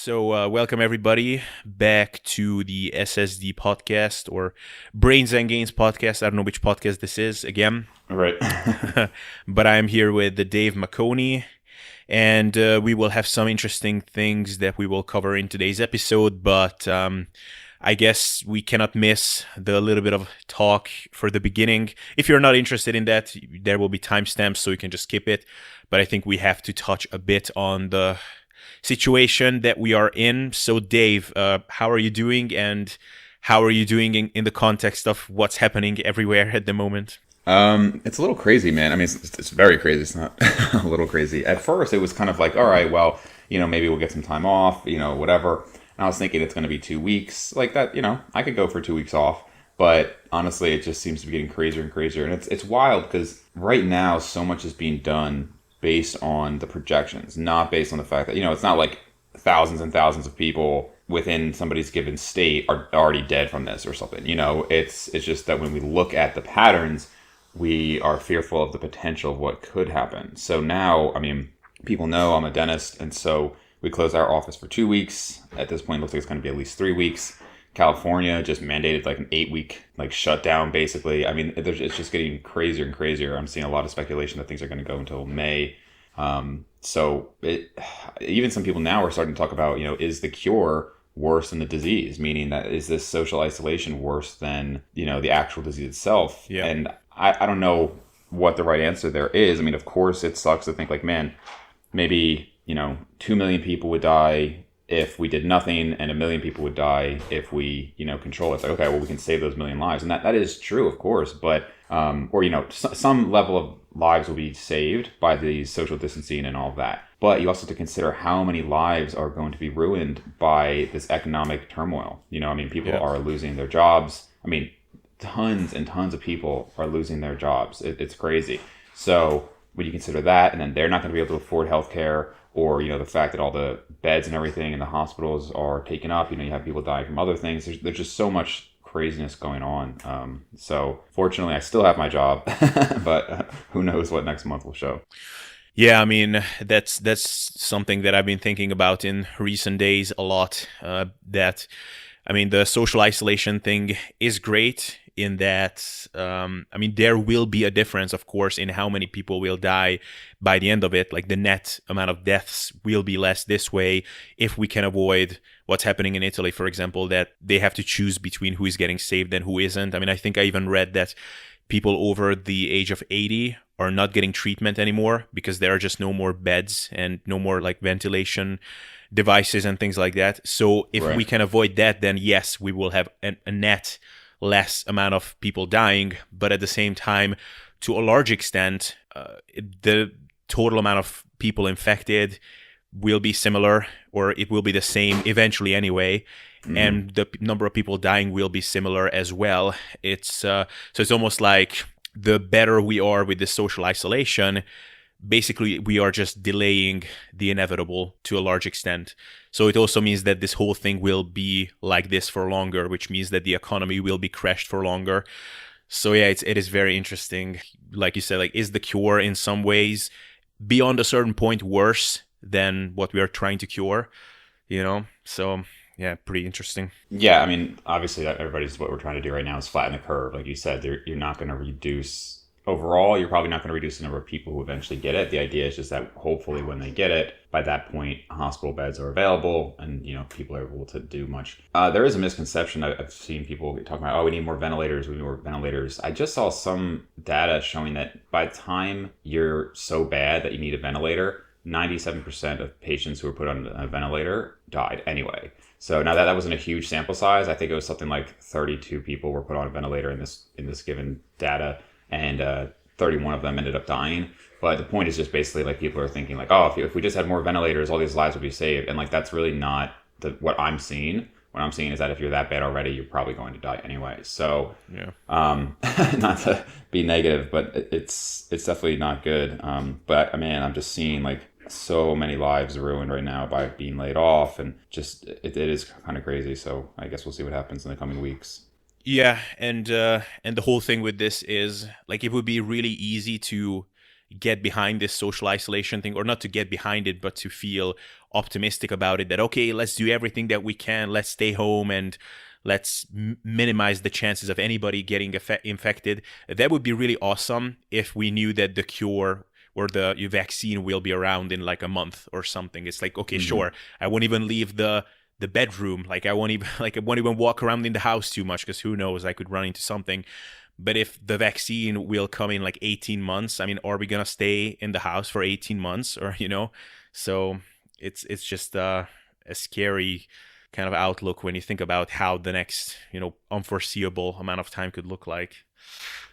Welcome everybody back to the SSD podcast or Brains and Gains podcast. I don't know which podcast this is again. All right. But I'm here with Dave McConey, and we will have some interesting things that we will cover in today's episode. But I guess we cannot miss the little bit of talk for the beginning. If you're not interested in that, there will be timestamps, so you can just skip it. But I think we have to touch a bit on the situation that we are in. So Dave, how are you doing, and how are you doing in the context of what's happening everywhere at the moment? It's a little crazy, man. I mean, it's very crazy. It's not a little crazy. At first, it was kind of like, all right, well, maybe we'll get some time off, whatever. And I was thinking it's going to be 2 weeks like that. I could go for 2 weeks off. But honestly, it just seems to be getting crazier and crazier. And it's wild because right now, so much is being done based on the projections, not based on the fact that, it's not like thousands and thousands of people within somebody's given state are already dead from this or something. It's just that when we look at the patterns, we are fearful of the potential of what could happen. So now, people know I'm a dentist, and so we closed our office for 2 weeks. At this point, it looks like it's going to be at least 3 weeks. California just mandated like an 8-week shutdown, basically. It's just getting crazier and crazier. I'm seeing a lot of speculation that things are going to go until May. Even some people now are starting to talk about, is the cure worse than the disease? Meaning that is this social isolation worse than, the actual disease itself? Yeah. And I don't know what the right answer there is. Of course it sucks to think like, man, maybe, 2 million people would die if we did nothing, and 1 million people would die if we, control it. It's like, okay, well, we can save those 1 million lives. And that is true, of course, but, some level of lives will be saved by the social distancing and all of that. But you also have to consider how many lives are going to be ruined by this economic turmoil. People are losing their jobs. Tons and tons of people are losing their jobs. It's crazy. So when you consider that, and then they're not going to be able to afford healthcare, or, the fact that all the beds and everything in the hospitals are taken up, you have people dying from other things. There's just so much craziness going on. So fortunately, I still have my job, but who knows what next month will show. Yeah, that's something that I've been thinking about in recent days a lot. The social isolation thing is great in that, there will be a difference, of course, in how many people will die by the end of it. Like the net amount of deaths will be less this way if we can avoid what's happening in Italy, for example, that they have to choose between who is getting saved and who isn't. I think I even read that people over the age of 80 are not getting treatment anymore because there are just no more beds and no more ventilation devices and things like that. So if we can avoid that, then yes, we will have a net less amount of people dying. But at the same time, to a large extent, the total amount of people infected will be similar, or it will be the same eventually anyway. And the number of people dying will be similar as well. So it's almost like the better we are with this social isolation, basically we are just delaying the inevitable to a large extent. So it also means that this whole thing will be like this for longer, which means that the economy will be crashed for longer. So yeah, it is very interesting. Like you said, is the cure in some ways beyond a certain point worse than what we are trying to cure? So yeah, pretty interesting. Yeah, obviously everybody's what we're trying to do right now is flatten the curve. Like you said, you're not going to reduce. Overall, you're probably not going to reduce the number of people who eventually get it. The idea is just that hopefully when they get it, by that point, hospital beds are available and, people are able to do much. There is a misconception. I've seen people talking about, we need more ventilators. We need more ventilators. I just saw some data showing that by the time you're so bad that you need a ventilator, 97% of patients who were put on a ventilator died anyway. So now that wasn't a huge sample size. I think it was something like 32 people were put on a ventilator in this given data. And 31 of them ended up dying. But the point is just basically people are thinking if we just had more ventilators, all these lives would be saved. And that's really not what I'm seeing. What I'm seeing is that if you're that bad already, you're probably going to die anyway. So, yeah. Not to be negative, but it's definitely not good. But I'm just seeing so many lives ruined right now by being laid off, and just it is kind of crazy. So I guess we'll see what happens in the coming weeks. Yeah, and the whole thing with this is it would be really easy to get behind this social isolation thing, or not to get behind it, but to feel optimistic about it, that, okay, let's do everything that we can. Let's stay home and let's minimize the chances of anybody getting infected. That would be really awesome if we knew that the cure or the vaccine will be around in like a month or something. It's like, okay, sure, I won't even leave the bedroom. Like I won't even walk around in the house too much, because who knows, I could run into something. But if the vaccine will come in like 18 months, I mean, are we going to stay in the house for 18 months, or, so it's just a scary kind of outlook when you think about how the next, unforeseeable amount of time could look like.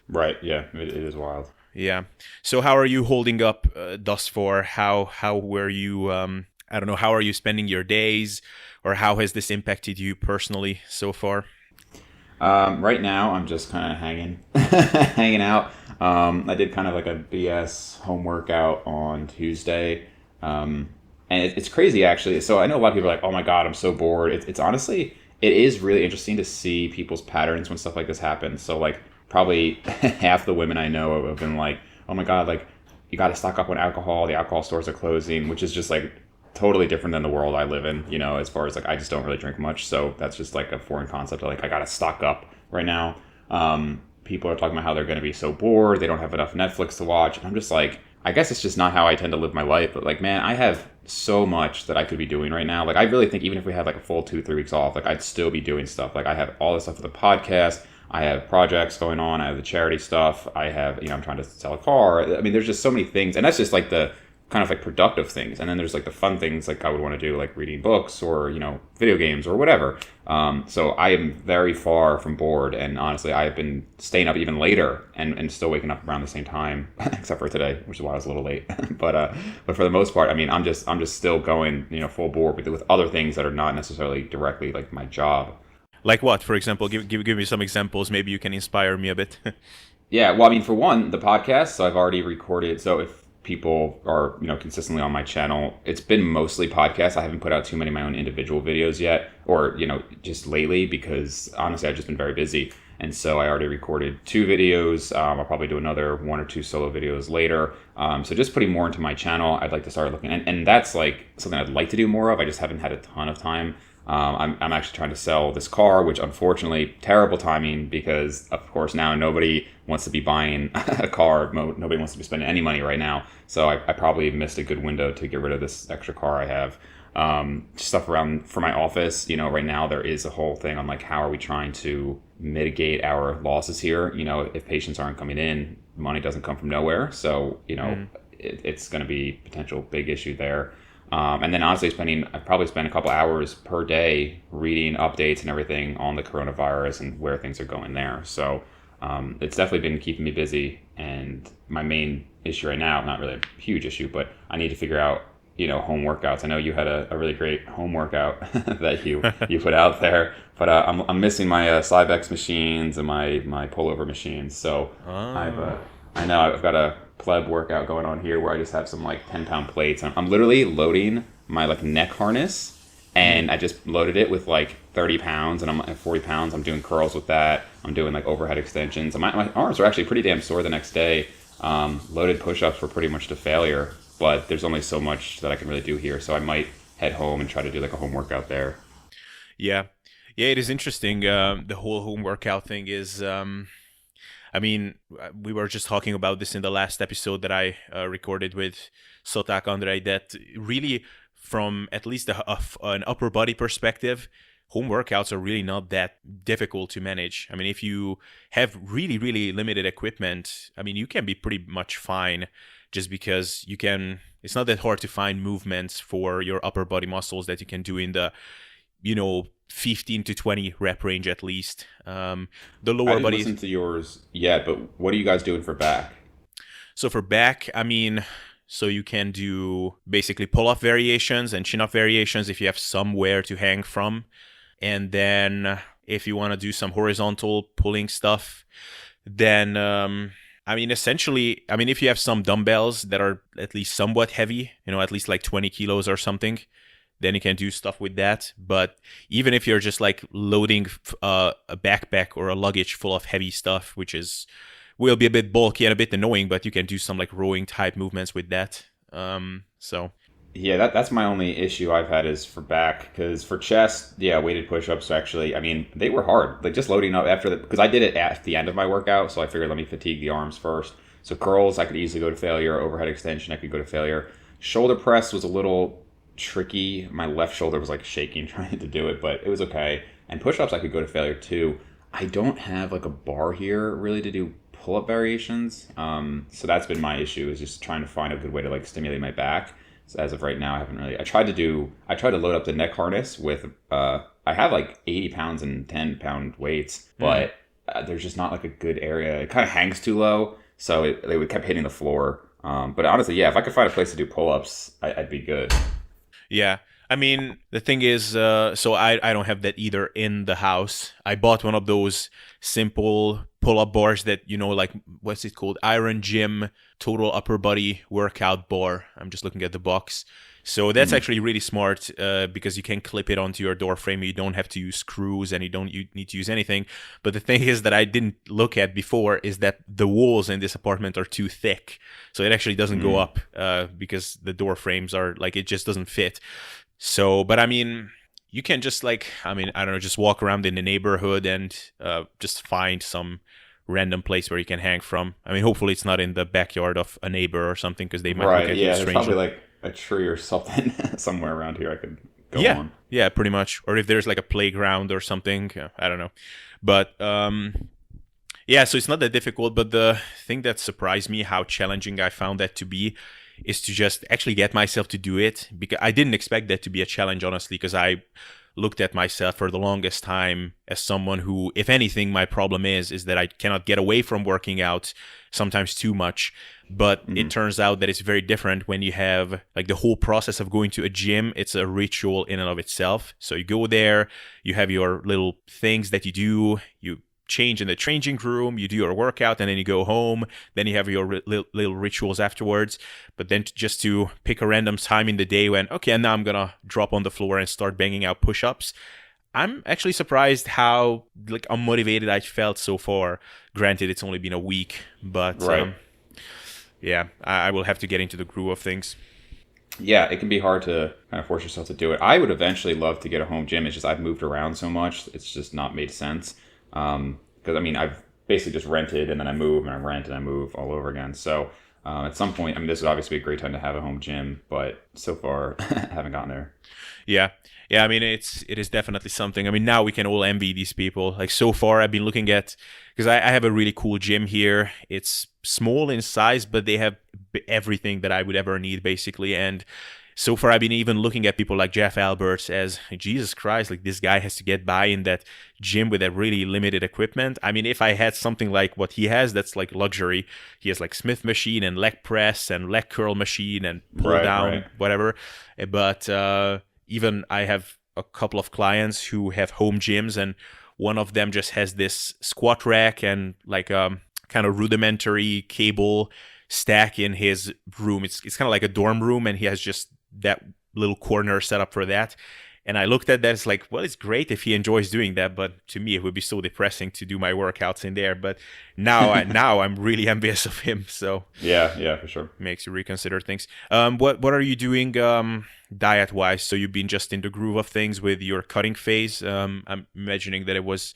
Right. Yeah. It is wild. Yeah. So how are you holding up thus far? How were you, I don't know, how are you spending your days, or how has this impacted you personally so far? Right now, I'm just kind of hanging out. I did kind of like a BS home workout on Tuesday. And it's crazy, actually. So I know a lot of people are like, oh my God, I'm so bored. It's honestly, it is really interesting to see people's patterns when stuff like this happens. So like probably half the women I know have been like, oh my God, like you got to stock up on alcohol. The alcohol stores are closing, which is just like totally different than the world I live in, as far as like, I just don't really drink much. So that's just like a foreign concept of like, I got to stock up right now. People are talking about how they're going to be so bored. They don't have enough Netflix to watch. And I'm just like, I guess it's just not how I tend to live my life. But like, man, I have so much that I could be doing right now. Like, I really think even if we had like a full 2-3 weeks off, like I'd still be doing stuff. Like I have all this stuff for the podcast. I have projects going on. I have the charity stuff. I have, I'm trying to sell a car. I mean, there's just so many things. And that's just like the kind of like productive things. And then there's like the fun things like I would want to do, like reading books or, video games or whatever. So I am very far from bored. And honestly, I've been staying up even later and still waking up around the same time, except for today, which is why I was a little late. but for the most part, I mean, I'm just still going, full bore with other things that are not necessarily directly like my job. Like what, for example? Give me some examples. Maybe you can inspire me a bit. Yeah, well, I mean, for one, the podcast. So I've already recorded. So if people are consistently on my channel, it's been mostly podcasts. I haven't put out too many of my own individual videos yet, or just lately, because honestly I've just been very busy. And so I already recorded 2 videos. I'll probably do another 1 or 2 solo videos later. So just putting more into my channel. I'd like to start looking, and that's like something I'd like to do more of. I just haven't had a ton of time. I'm actually trying to sell this car, which unfortunately, terrible timing, because of course now nobody wants to be buying a car. Nobody wants to be spending any money right now. So I probably missed a good window to get rid of this extra car I have. Stuff around for my office. Right now there is a whole thing on like, how are we trying to mitigate our losses here? If patients aren't coming in, money doesn't come from nowhere. So, it's going to be a potential big issue there. And then honestly I probably spend a couple hours per day reading updates and everything on the coronavirus and where things are going there. So it's definitely been keeping me busy. And my main issue right now, not really a huge issue, but I need to figure out, home workouts. I know you had a really great home workout that you put out there, but I'm missing my Cybex machines and my pullover machines. So I know I've got a pleb workout going on here where I just have some like 10-pound plates. I'm literally loading my like neck harness, and I just loaded it with like 30 pounds, and I'm at 40 pounds. I'm doing curls with that. I'm doing like overhead extensions. And my arms are actually pretty damn sore the next day. Loaded push-ups were pretty much to failure, but there's only so much that I can really do here. So I might head home and try to do like a home workout there. Yeah. Yeah, it is interesting. The whole home workout thing is... I mean, we were just talking about this in the last episode that I recorded with Sotak Andrei, that really, from at least an upper body perspective, home workouts are really not that difficult to manage. I mean, if you have really, really limited equipment, I mean, you can be pretty much fine, just because it's not that hard to find movements for your upper body muscles that you can do in the, 15 to 20 rep range at least. The lower I didn't body. listen to yours yet, but what are you guys doing for back? So for back, I mean, so you can do basically pull-up variations and chin-up variations if you have somewhere to hang from. And then if you want to do some horizontal pulling stuff, then, essentially, if you have some dumbbells that are at least somewhat heavy, at least like 20 kilos or something, then you can do stuff with that. But even if you're just like loading a backpack or a luggage full of heavy stuff, which is will be a bit bulky and a bit annoying, but you can do some like rowing type movements with that. So Yeah, that's my only issue I've had is for back because for chest, yeah, weighted push-ups actually. I mean, they were hard. Like just loading up after the because I did it at the end of my workout, so I figured let me fatigue the arms first. So curls, I could easily go to failure. Overhead extension, I could go to failure. Shoulder press was a little tricky. My left shoulder was like shaking trying to do it, but it was okay. And push-ups, I could go to failure too. I don't have like a bar here really to do pull-up variations. So that's been my issue is just trying to find a good way to like stimulate my back. So as of right now, I haven't really. I tried to load up the neck harness with. I have like 80 pounds and 10-pound weights, but there's just not like a good area. It kind of hangs too low, so it kept hitting the floor. But honestly, yeah, if I could find a place to do pull-ups, I'd be good. yeah. I mean, the thing is, so I don't have that either in the house. I bought one of those simple pull-up bars that, like, what's it called? Iron Gym Total Upper Body Workout Bar. I'm just looking at the box. So that's actually really smart because you can clip it onto your door frame. You don't have to use screws and you need to use anything. But the thing is that I didn't look at before is that the walls in this apartment are too thick. So it actually doesn't go up because the door frames are like, it just doesn't fit. So, but I mean, you can just like, I don't know, just walk around in the neighborhood and just find some random place where you can hang from. I mean, hopefully it's not in the backyard of a neighbor or something because they might look at you There's probably strangely. like a tree or something somewhere around here I could go Yeah, on. yeah, pretty much. Or if there's like a playground or something, I don't know. But yeah, so it's not that difficult. But the thing that surprised me, how challenging I found that to be, is to just actually get myself to do it. Because I didn't expect that to be a challenge, honestly, because I looked at myself for the longest time as someone who, if anything, my problem is that I cannot get away from working out, sometimes too much. But it turns out that it's very different when you have like the whole process of going to a gym. It's a ritual in and of itself. So you go there, you have your little things that you do, you change in the changing room, you do your workout, and then you go home. Then you have your little rituals afterwards. But then just to pick a random time in the day when, okay, and now I'm going to drop on the floor and start banging out push-ups. I'm actually surprised how like unmotivated I felt so far. Granted, it's only been a week, but Right. yeah, I will have to get into the groove of things. Yeah, it can be hard to kind of force yourself to do it. I would eventually love to get a home gym. It's just I've moved around so much, it's just not made sense. Because I mean, I've basically just rented and then I move and I rent and I move all over again. So at some point, I mean, this would obviously be a great time to have a home gym, but so far, I haven't gotten there. Yeah. Yeah, I mean it is definitely something. I mean now we can all envy these people. Like so far I've been looking at because I have a really cool gym here. It's small in size, but they have everything that I would ever need basically. And so far I've been even looking at people like Jeff Alberts as Jesus Christ, like this guy has to get by in that gym with that really limited equipment. I mean, if I had something like what he has, that's like luxury. He has like Smith machine and leg press and leg curl machine and pull Right, down, right. whatever. But even I have a couple of clients who have home gyms, and one of them just has this squat rack and like kind of rudimentary cable stack in his room. It's kind of like a dorm room, and he has just that little corner set up for that. And I looked at that, it's like, well, it's great if he enjoys doing that, but to me it would be so depressing to do my workouts in there. But now I'm really envious of him, so Yeah, yeah, for sure. makes you reconsider things. What are you doing diet wise? So you've been just in the groove of things with your cutting phase. I'm imagining that it was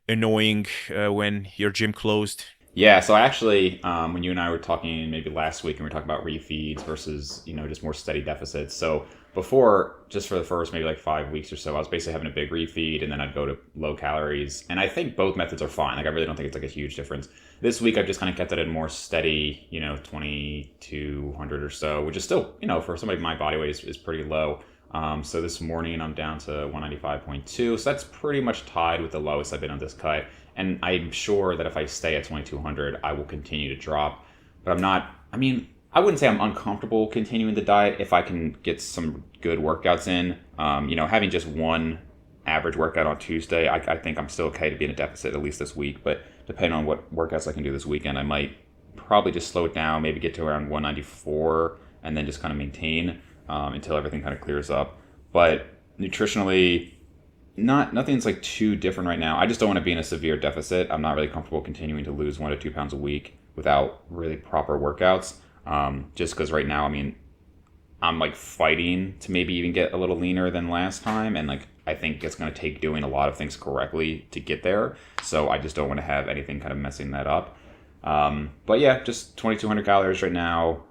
annoying when your gym closed. Yeah, so I actually, when you and I were talking maybe last week, and we were talking about refeeds versus just more steady deficits. So before, just for the first maybe like 5 weeks or so, I was basically having a big refeed, and then I'd go to low calories. And I think both methods are fine. Like I really don't think it's like a huge difference. This week I've just kind of kept it at a more steady, 2,200 or so, which is still, for somebody my body weight is pretty low. So this morning I'm down to 195.2. So that's pretty much tied with the lowest I've been on this cut. And I'm sure that if I stay at 2,200, I will continue to drop. But I'm not, I mean, I wouldn't say I'm uncomfortable continuing the diet if I can get some good workouts in. Having just one average workout on Tuesday, I think I'm still okay to be in a deficit at least this week. But depending on what workouts I can do this weekend, I might probably just slow it down, maybe get to around 194 and then just kind of maintain until everything kind of clears up. But nutritionally, nothing's like too different right now. I just don't want to be in a severe deficit. I'm not really comfortable continuing to lose 1 to 2 pounds a week without really proper workouts. Just because right now, I mean, I'm like fighting to maybe even get a little leaner than last time, and like I think it's going to take doing a lot of things correctly to get there. So I just don't want to have anything kind of messing that up. But yeah, just 2,200 calories right now.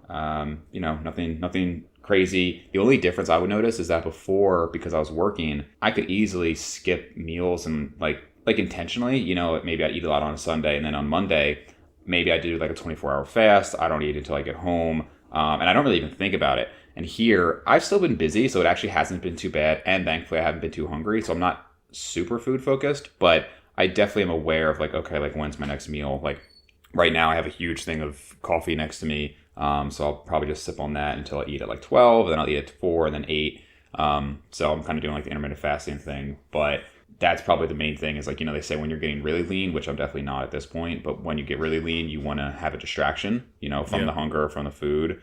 Nothing crazy. The only difference I would notice is that before, because I was working, I could easily skip meals and like intentionally. Maybe I eat a lot on a Sunday, and then on Monday, maybe I do like a 24-hour fast. I don't eat until I get home, and I don't really even think about it. And here, I've still been busy, so it actually hasn't been too bad. And thankfully, I haven't been too hungry, so I'm not super food focused. But I definitely am aware of like, okay, like when's my next meal? Like right now, I have a huge thing of coffee next to me, so I'll probably just sip on that until I eat at like 12, then I'll eat at 4, and then 8. So I'm kind of doing like the intermittent fasting thing, but that's probably the main thing is like, they say when you're getting really lean, which I'm definitely not at this point, but when you get really lean, you want to have a distraction, from the hunger, from the food.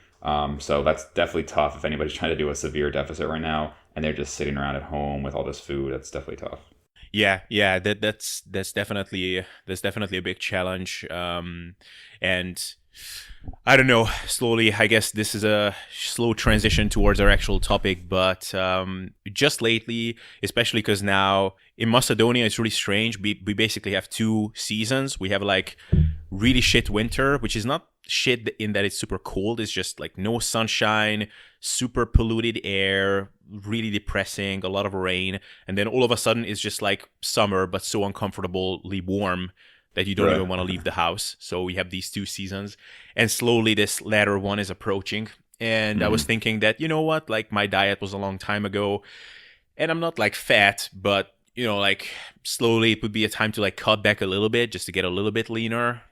So that's definitely tough if anybody's trying to do a severe deficit right now and they're just sitting around at home with all this food. That's definitely tough. Yeah, that's definitely a big challenge. And I don't know, slowly, I guess this is a slow transition towards our actual topic, but just lately, especially because now in Macedonia, it's really strange. We basically have 2 seasons. We have like really shit winter, which is not shit in that it's super cold. It's just like no sunshine, super polluted air, really depressing, a lot of rain. And then all of a sudden it's just like summer, but so uncomfortably warm that you don't even want to leave the house. So we have these 2 seasons, and slowly this latter one is approaching. And I was thinking that, like my diet was a long time ago, and I'm not like fat, but like slowly it would be a time to like cut back a little bit just to get a little bit leaner,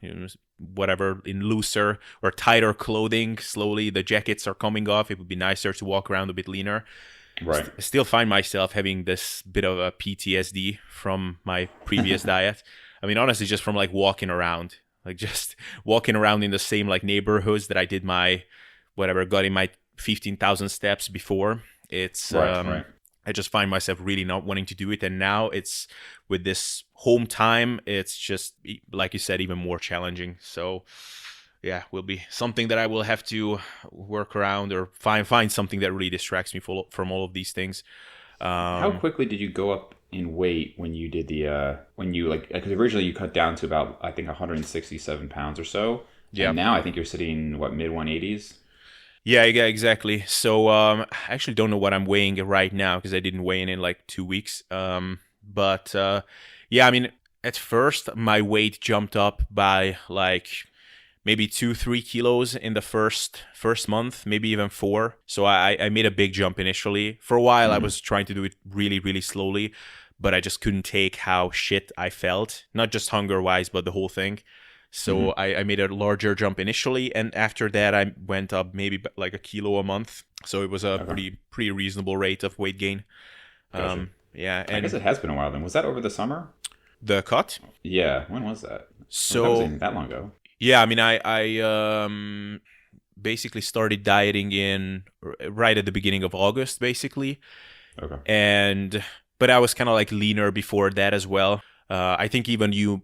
whatever, in looser or tighter clothing. Slowly the jackets are coming off. It would be nicer to walk around a bit leaner. Right. I still find myself having this bit of a PTSD from my previous diet. I mean, honestly, just from like walking around in the same like neighborhoods that I did got in my 15,000 steps before. It's right. I just find myself really not wanting to do it. And now it's with this home time, it's just, like you said, even more challenging. So yeah, will be something that I will have to work around or find something that really distracts me from all of these things. How quickly did you go up in weight when you did because originally you cut down to about, I think, 167 pounds or so. Yeah. And now I think you're sitting, mid 180s? Yeah, exactly. So I actually don't know what I'm weighing right now because I didn't weigh in like 2 weeks. But yeah, I mean, at first my weight jumped up by like maybe 2-3 kilos in the first month, maybe even 4. So I made a big jump initially. For a while, I was trying to do it really, really slowly, but I just couldn't take how shit I felt, not just hunger-wise, but the whole thing. So I made a larger jump initially, and after that I went up maybe like a kilo a month. So it was a pretty reasonable rate of weight gain. Gotcha. Yeah, and I guess it has been a while then. Was that over the summer? The cut? Yeah, when was that? So that wasn't that long ago. Yeah, I mean, I basically started dieting in right at the beginning of August, basically. Okay. But I was kind of like leaner before that as well. I think even you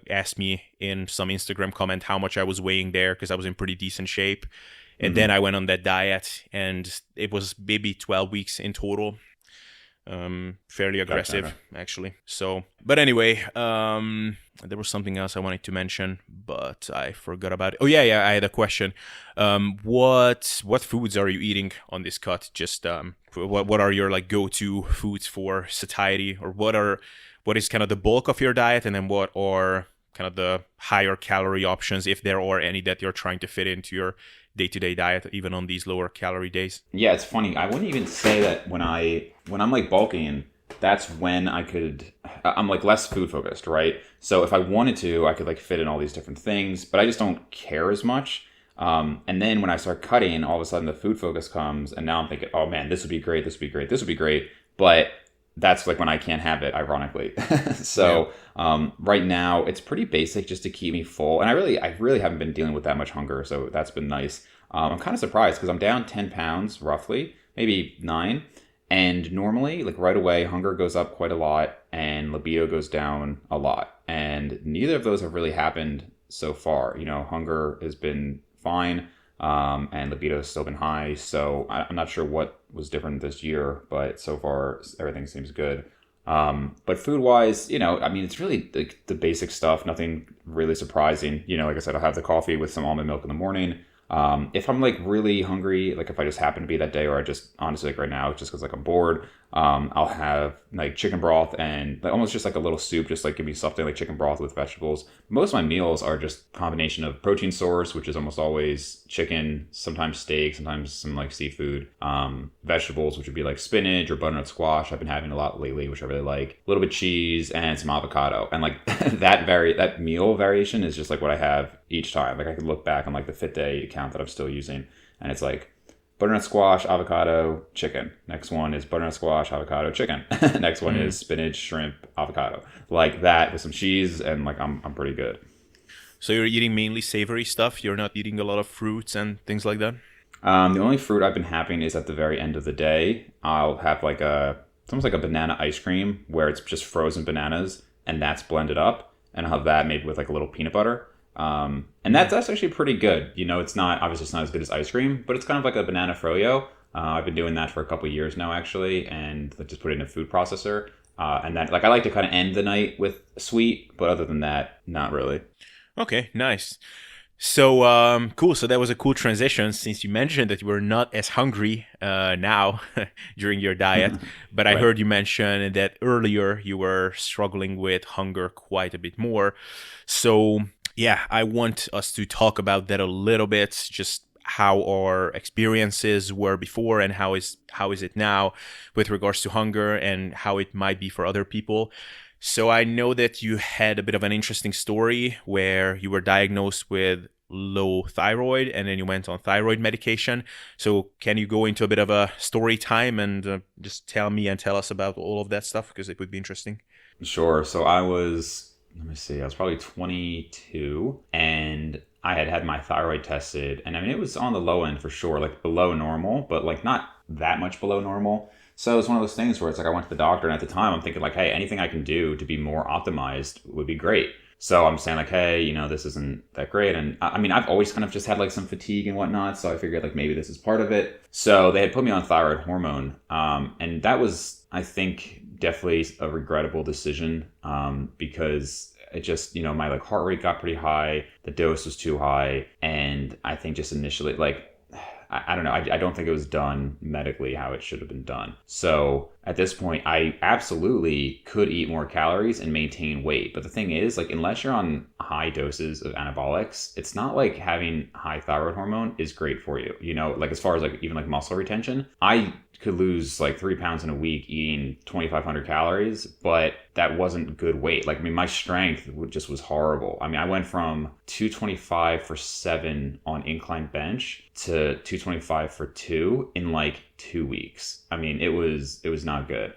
asked me in some Instagram comment how much I was weighing there because I was in pretty decent shape. And then I went on that diet, and it was maybe 12 weeks in total. Fairly aggressive, actually. So, but anyway, there was something else I wanted to mention, but I forgot about it. Oh yeah, I had a question. What foods are you eating on this cut? Just what are your like go-to foods for satiety, or what is kind of the bulk of your diet, and then what are kind of the higher calorie options, if there are any, that you're trying to fit into your day-to-day diet, even on these lower calorie days? Yeah, it's funny. I wouldn't even say that when I'm like bulking, that's when I'm like less food focused, right? So if I wanted to, I could like fit in all these different things, but I just don't care as much. And then when I start cutting, all of a sudden the food focus comes, and now I'm thinking, oh man, this would be great, this would be great, this would be great. But that's like when I can't have it, ironically. So right now it's pretty basic just to keep me full. And I really haven't been dealing with that much hunger. So that's been nice. I'm kind of surprised because I'm down 10 pounds roughly, maybe 9. And normally, like right away, hunger goes up quite a lot and libido goes down a lot. And neither of those have really happened so far. Hunger has been fine, and libido has still been high. So I'm not sure what was different this year, but so far everything seems good. But food wise, I mean, it's really the basic stuff, nothing really surprising. Like I said, I'll have the coffee with some almond milk in the morning. If I'm like really hungry, like if I just happen to be that day, or I just honestly like right now, just because like I'm bored, I'll have like chicken broth and like almost just like a little soup, just like give me something like chicken broth with vegetables. Most of my meals are just combination of protein source, which is almost always chicken, sometimes steak, sometimes some like seafood, vegetables, which would be like spinach or butternut squash. I've been having a lot lately, which I really like. A little bit cheese and some avocado, and like that meal variation is just like what I have each time. Like I could look back on like the Fit Day account that I'm still using, and it's like butternut squash, avocado, chicken. Next one is butternut squash, avocado, chicken. Next one is spinach, shrimp, avocado. Like that with some cheese, and like I'm pretty good. So you're eating mainly savory stuff. You're not eating a lot of fruits and things like that. The only fruit I've been having is at the very end of the day. I'll have like it's almost like a banana ice cream where it's just frozen bananas and that's blended up, and I'll have that made with like a little peanut butter. And that's actually pretty good. It's not, obviously it's not as good as ice cream, but it's kind of like a banana froyo. I've been doing that for a couple of years now, actually, and just put it in a food processor. And then like I like to kind of end the night with sweet, but other than that, not really. Okay, nice. So cool. So that was a cool transition since you mentioned that you were not as hungry now during your diet. But I Right. heard you mention that earlier you were struggling with hunger quite a bit more. So yeah, I want us to talk about that a little bit, just how our experiences were before and how is it now with regards to hunger and how it might be for other people. So I know that you had a bit of an interesting story where you were diagnosed with low thyroid and then you went on thyroid medication. So can you go into a bit of a story time and just tell me and tell us about all of that stuff, because it would be interesting. Sure. So let me see, I was probably 22 and I had had my thyroid tested. And I mean, it was on the low end for sure, like below normal, but like not that much below normal. So it was one of those things where it's like I went to the doctor, and at the time I'm thinking like, hey, anything I can do to be more optimized would be great. So I'm saying like, hey, this isn't that great. And I mean, I've always kind of just had like some fatigue and whatnot. So I figured like maybe this is part of it. So they had put me on thyroid hormone. And that was, I think, definitely a regrettable decision, because it just, my like heart rate got pretty high. The dose was too high. And I think just initially like, I don't know. I don't think it was done medically how it should have been done. So at this point, I absolutely could eat more calories and maintain weight. But the thing is, like, unless you're on high doses of anabolics, it's not like having high thyroid hormone is great for you. Like as far as like even like muscle retention, I could lose like 3 pounds in a week eating 2,500 calories, but that wasn't good weight. Like, I mean, my strength just was horrible. I mean, I went from 225 for 7 on incline bench to 225 for 2 in like 2 weeks. I mean, it was not good.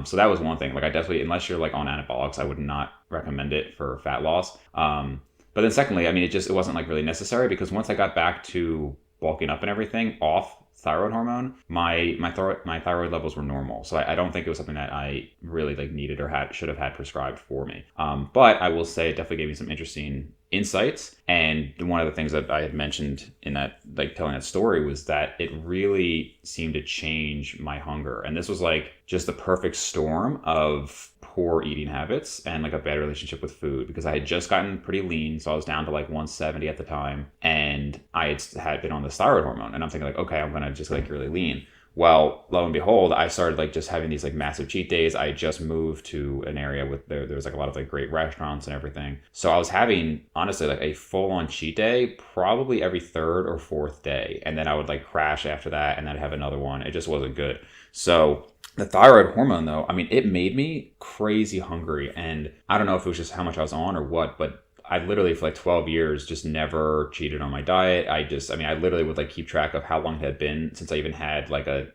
So that was one thing. Like, I definitely, unless you're like on anabolics, I would not recommend it for fat loss. But then secondly, I mean, it wasn't like really necessary, because once I got back to bulking up and everything off thyroid hormone, my thyroid levels were normal. So I don't think it was something that I really like needed or should have had prescribed for me. But I will say it definitely gave me some interesting insights. And one of the things that I had mentioned in that, like telling that story, was that it really seemed to change my hunger. And this was like just the perfect storm of poor eating habits and like a bad relationship with food, because I had just gotten pretty lean. So I was down to like 170 at the time, and I had been on this thyroid hormone, and I'm thinking like, okay, I'm going to just like really lean. Well, lo and behold, I started like just having these like massive cheat days. I just moved to an area with there was like a lot of like great restaurants and everything. So I was having honestly like a full on cheat day probably every third or fourth day. And then I would like crash after that and then have another one. It just wasn't good. So the thyroid hormone though, I mean, it made me crazy hungry. And I don't know if it was just how much I was on or what, but I literally for like 12 years just never cheated on my diet. I literally would like keep track of how long it had been since I even had like a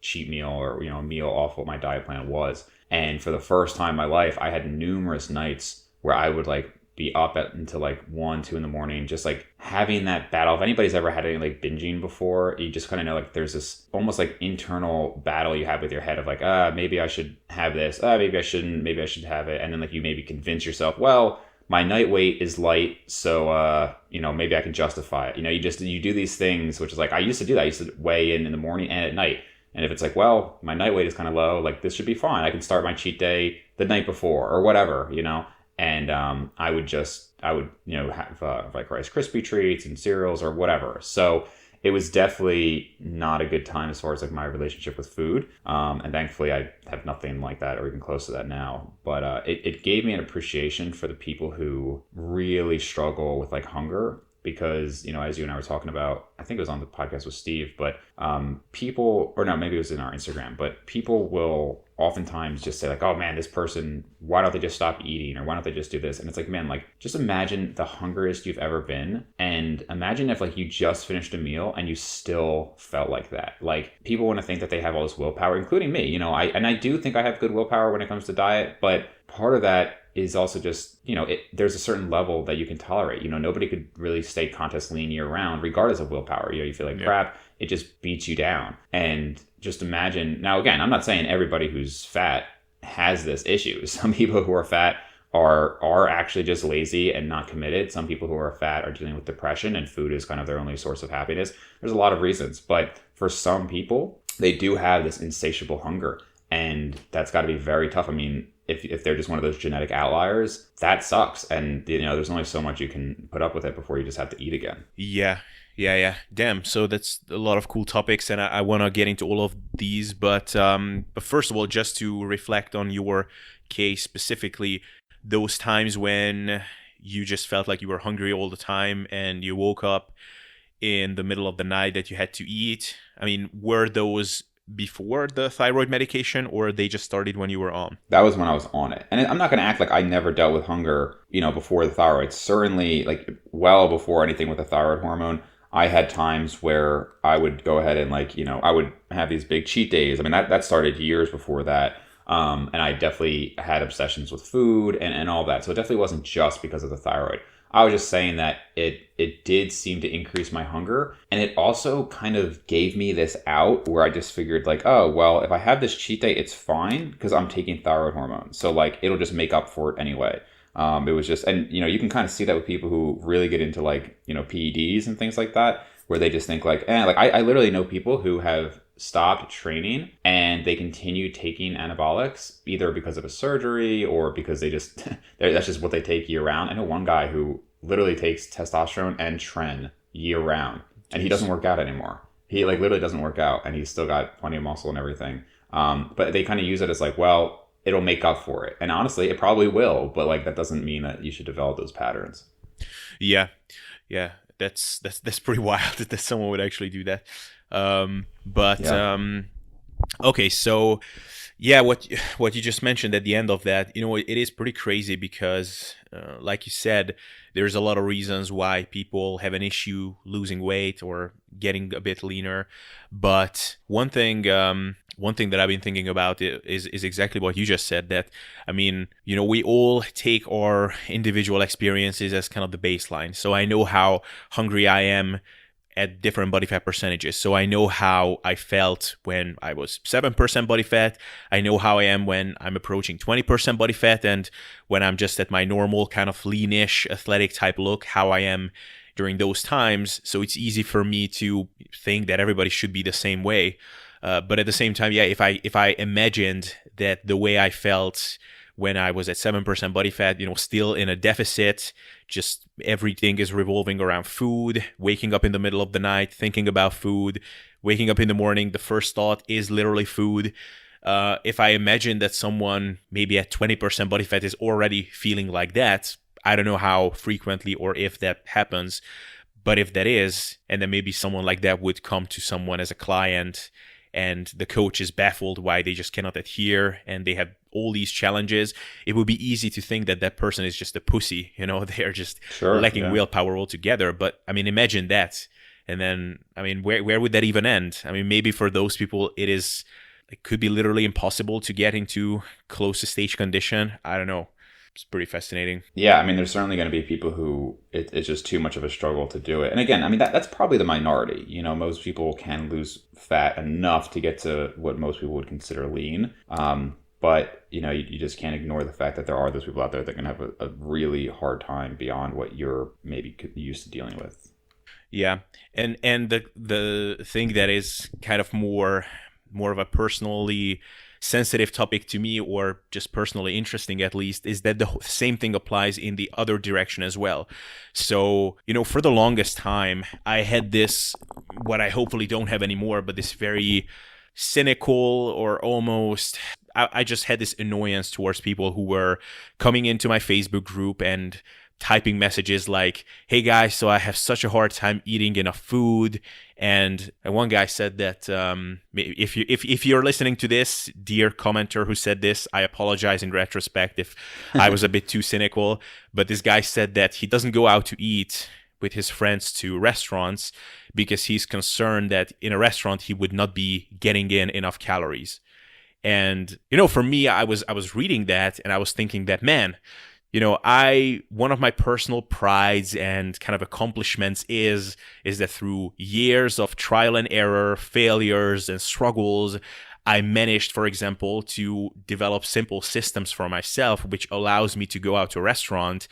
cheat meal or, a meal off what my diet plan was. And for the first time in my life, I had numerous nights where I would like be up until like 1, 2 in the morning, just like having that battle. If anybody's ever had any like binging before, you just kind of know like there's this almost like internal battle you have with your head of like, maybe I should have this, maybe I shouldn't, maybe I should have it. And then like you maybe convince yourself, well, my night weight is light, so maybe I can justify it. You do these things, which is like I used to do that. I used to weigh in the morning and at night. And if it's like, well, my night weight is kind of low, like this should be fine. I can start my cheat day the night before or whatever. And I would have like Rice Krispie treats and cereals or whatever. So it was definitely not a good time as far as like my relationship with food. And thankfully I have nothing like that or even close to that now. But it gave me an appreciation for the people who really struggle with like hunger. Because, as you and I were talking about, I think it was on the podcast with Steve, but people, or no, maybe it was in our Instagram, but people will oftentimes just say like, oh man, this person, why don't they just stop eating? Or why don't they just do this? And it's like, man, like just imagine the hungriest you've ever been. And imagine if like you just finished a meal and you still felt like that. Like people want to think that they have all this willpower, including me, I do think I have good willpower when it comes to diet, but part of that is also just, there's a certain level that you can tolerate. Nobody could really stay contest lean year round, regardless of willpower. You feel like crap, it just beats you down. And just imagine, now again, I'm not saying everybody who's fat has this issue. Some people who are fat are actually just lazy and not committed. Some people who are fat are dealing with depression and food is kind of their only source of happiness. There's a lot of reasons, but for some people, they do have this insatiable hunger. And that's got to be very tough. I mean, if they're just one of those genetic outliers, that sucks. And, there's only so much you can put up with it before you just have to eat again. Yeah. Damn. So that's a lot of cool topics, and I want to get into all of these. But first of all, just to reflect on your case specifically, those times when you just felt like you were hungry all the time and you woke up in the middle of the night that you had to eat. I mean, were those before the thyroid medication, or they just started when you were on? That was when I was on it. And I'm not going to act like I never dealt with hunger, before the thyroid. Certainly, like, well before anything with the thyroid hormone, I had times where I would go ahead and I would have these big cheat days. I mean, that started years before that. And I definitely had obsessions with food and all that. So it definitely wasn't just because of the thyroid. I was just saying that it did seem to increase my hunger. And it also kind of gave me this out where I just figured like, oh, well, if I have this cheat day, it's fine because I'm taking thyroid hormones. So like, it'll just make up for it anyway. It was just, and you can kind of see that with people who really get into like, PEDs and things like that, where they just think like, I literally know people who have stopped training and they continue taking anabolics either because of a surgery or because they just that's just what they take year round. I know one guy who literally takes testosterone and tren year round and he doesn't work out anymore. He like literally doesn't work out and he's still got plenty of muscle and everything. But they kind of use it as like, well, it'll make up for it. And honestly, it probably will, but like that doesn't mean that you should develop those patterns. Yeah. That's pretty wild that someone would actually do that. Okay, so yeah, what you just mentioned at the end of that, it is pretty crazy because, like you said, there's a lot of reasons why people have an issue losing weight or getting a bit leaner. But one thing that I've been thinking about is exactly what you just said. That, I mean, we all take our individual experiences as kind of the baseline. So I know how hungry I am at different body fat percentages. So I know how I felt when I was 7% body fat. I know how I am when I'm approaching 20% body fat, and when I'm just at my normal kind of leanish athletic type look, how I am during those times. So it's easy for me to think that everybody should be the same way. But at the same time, yeah, if I imagined that the way I felt when I was at 7% body fat, still in a deficit, just everything is revolving around food, waking up in the middle of the night, thinking about food, waking up in the morning, the first thought is literally food. If I imagine that someone maybe at 20% body fat is already feeling like that, I don't know how frequently or if that happens, but if that is, and then maybe someone like that would come to someone as a client and the coach is baffled why they just cannot adhere and they have all these challenges, it would be easy to think that that person is just a pussy, they're just lacking willpower altogether. But I mean, imagine that. And then, I mean, where would that even end? I mean, maybe for those people, it could be literally impossible to get into close to stage condition. I don't know. It's pretty fascinating. Yeah, I mean, there's certainly going to be people who it's just too much of a struggle to do it. And again, I mean, that's probably the minority. You know, most people can lose fat enough to get to what most people would consider lean. But, you know, you just can't ignore the fact that there are those people out there that can have a really hard time beyond what you're maybe used to dealing with. Yeah, and the thing that is kind of more of a personally sensitive topic to me, or just personally interesting at least, is that the same thing applies in the other direction as well. So, you know, for the longest time, I had this, what I hopefully don't have anymore, but this very cynical, or almost, I just had this annoyance towards people who were coming into my Facebook group and typing messages like, "Hey guys, so I have such a hard time eating enough food." And one guy said that, if you're listening to this, dear commenter who said this, I apologize in retrospect if I was a bit too cynical. But this guy said that he doesn't go out to eat with his friends to restaurants because he's concerned that in a restaurant he would not be getting in enough calories. And, you know, for me, I was reading that and I was thinking that, man, you know, one of my personal prides and kind of accomplishments is that through years of trial and error, failures and struggles, I managed, for example, to develop simple systems for myself, which allows me to go out to a restaurant,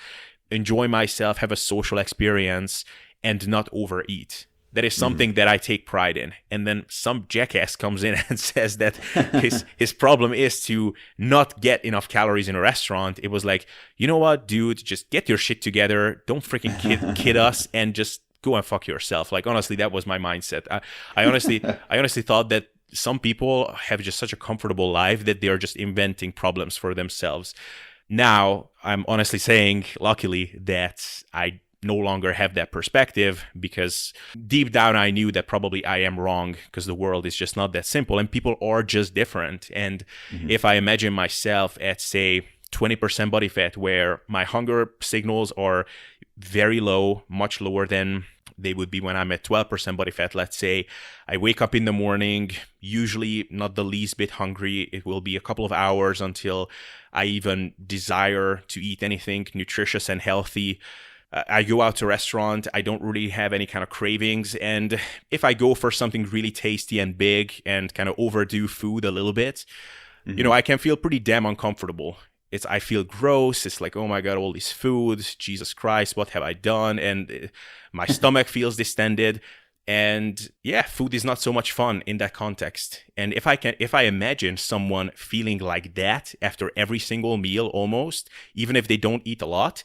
enjoy myself, have a social experience, and not overeat. That is something that I take pride in. And then some jackass comes in and says that his problem is to not get enough calories in a restaurant. It was like, you know what, dude, just get your shit together. Don't freaking kid us, and just go and fuck yourself. Like, honestly, that was my mindset. I honestly thought that some people have just such a comfortable life that they are just inventing problems for themselves. Now, I'm honestly saying, luckily, that I no longer have that perspective, because deep down I knew that probably I am wrong, because the world is just not that simple and people are just different. And if I imagine myself at, say, 20% body fat, where my hunger signals are very low, much lower than they would be when I'm at 12% body fat, let's say, I wake up in the morning, usually not the least bit hungry. It will be a couple of hours until I even desire to eat anything nutritious and healthy. I go out to a restaurant, I don't really have any kind of cravings. And if I go for something really tasty and big and kind of overdo food a little bit, you know, I can feel pretty damn uncomfortable. I feel gross. It's like, oh my God, all this food, Jesus Christ, what have I done? And my stomach feels distended. And yeah, food is not so much fun in that context. And if I imagine someone feeling like that after every single meal almost, even if they don't eat a lot,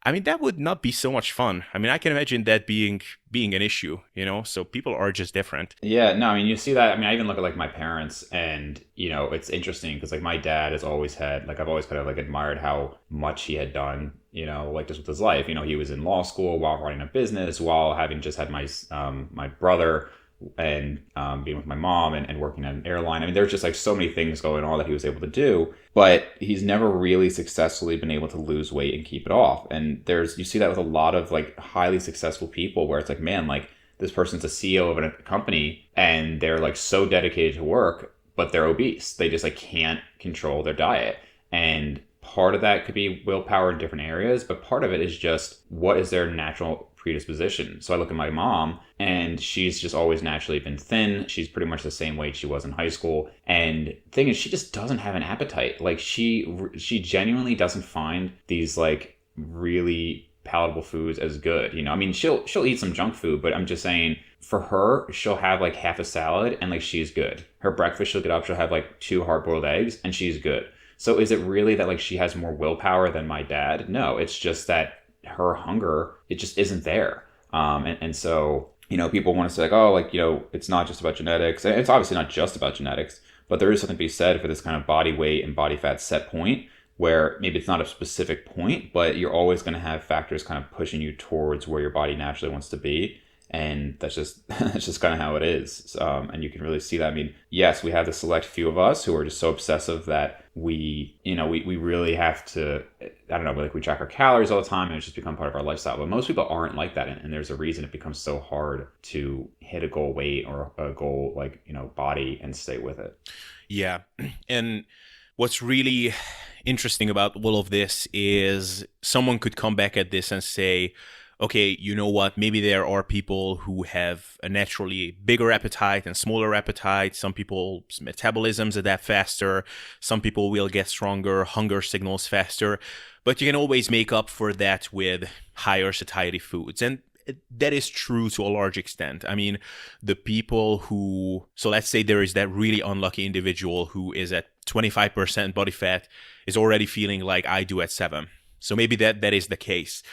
I mean, that would not be so much fun. I mean, I can imagine that being an issue, you know? So people are just different. Yeah, no, I mean, you see that. I mean, I even look at like my parents, and you know, it's interesting because like my dad has always had, like, I've always kind of like admired how much he had done, you know, like just with his life. You know, he was in law school while running a business, while having just had my brother, and being with my mom, and working at an airline. I mean, there's just like so many things going on that he was able to do, but he's never really successfully been able to lose weight and keep it off. And you see that with a lot of like highly successful people, where it's like, man, like this person's a CEO of a company and they're like so dedicated to work, but they're obese. They just like can't control their diet. And part of that could be willpower in different areas, but part of it is just what is their natural predisposition. So I look at my mom, and she's just always naturally been thin. She's pretty much the same weight she was in high school. And the thing is, she just doesn't have an appetite. Like she genuinely doesn't find these like really palatable foods as good. You know, I mean, she'll eat some junk food, but I'm just saying, for her, she'll have like half a salad and like she's good. Her breakfast, she'll get up, she'll have like 2 hard-boiled eggs and she's good. So is it really that like she has more willpower than my dad? No, it's just that her hunger, it just isn't there. And so, you know, people want to say like, oh, like, you know, it's not just about genetics. It's obviously not just about genetics, but there is something to be said for this kind of body weight and body fat set point, where maybe it's not a specific point, but you're always going to have factors kind of pushing you towards where your body naturally wants to be. And that's just that's just kind of how it is. And you can really see that. I mean, yes, we have the select few of us who are just so obsessive that we really have to, I don't know, like we track our calories all the time and it's just become part of our lifestyle. But most people aren't like that. And there's a reason it becomes so hard to hit a goal weight or a goal, like, you know, body and stay with it. Yeah. And what's really interesting about all of this is someone could come back at this and say, okay, you know what? Maybe there are people who have a naturally bigger appetite and smaller appetite. Some people's metabolisms adapt faster. Some people will get stronger hunger signals faster. But you can always make up for that with higher satiety foods. And that is true to a large extent. I mean, the people who, so let's say there is that really unlucky individual who is at 25% body fat, is already feeling like I do at 7. So maybe that is the case.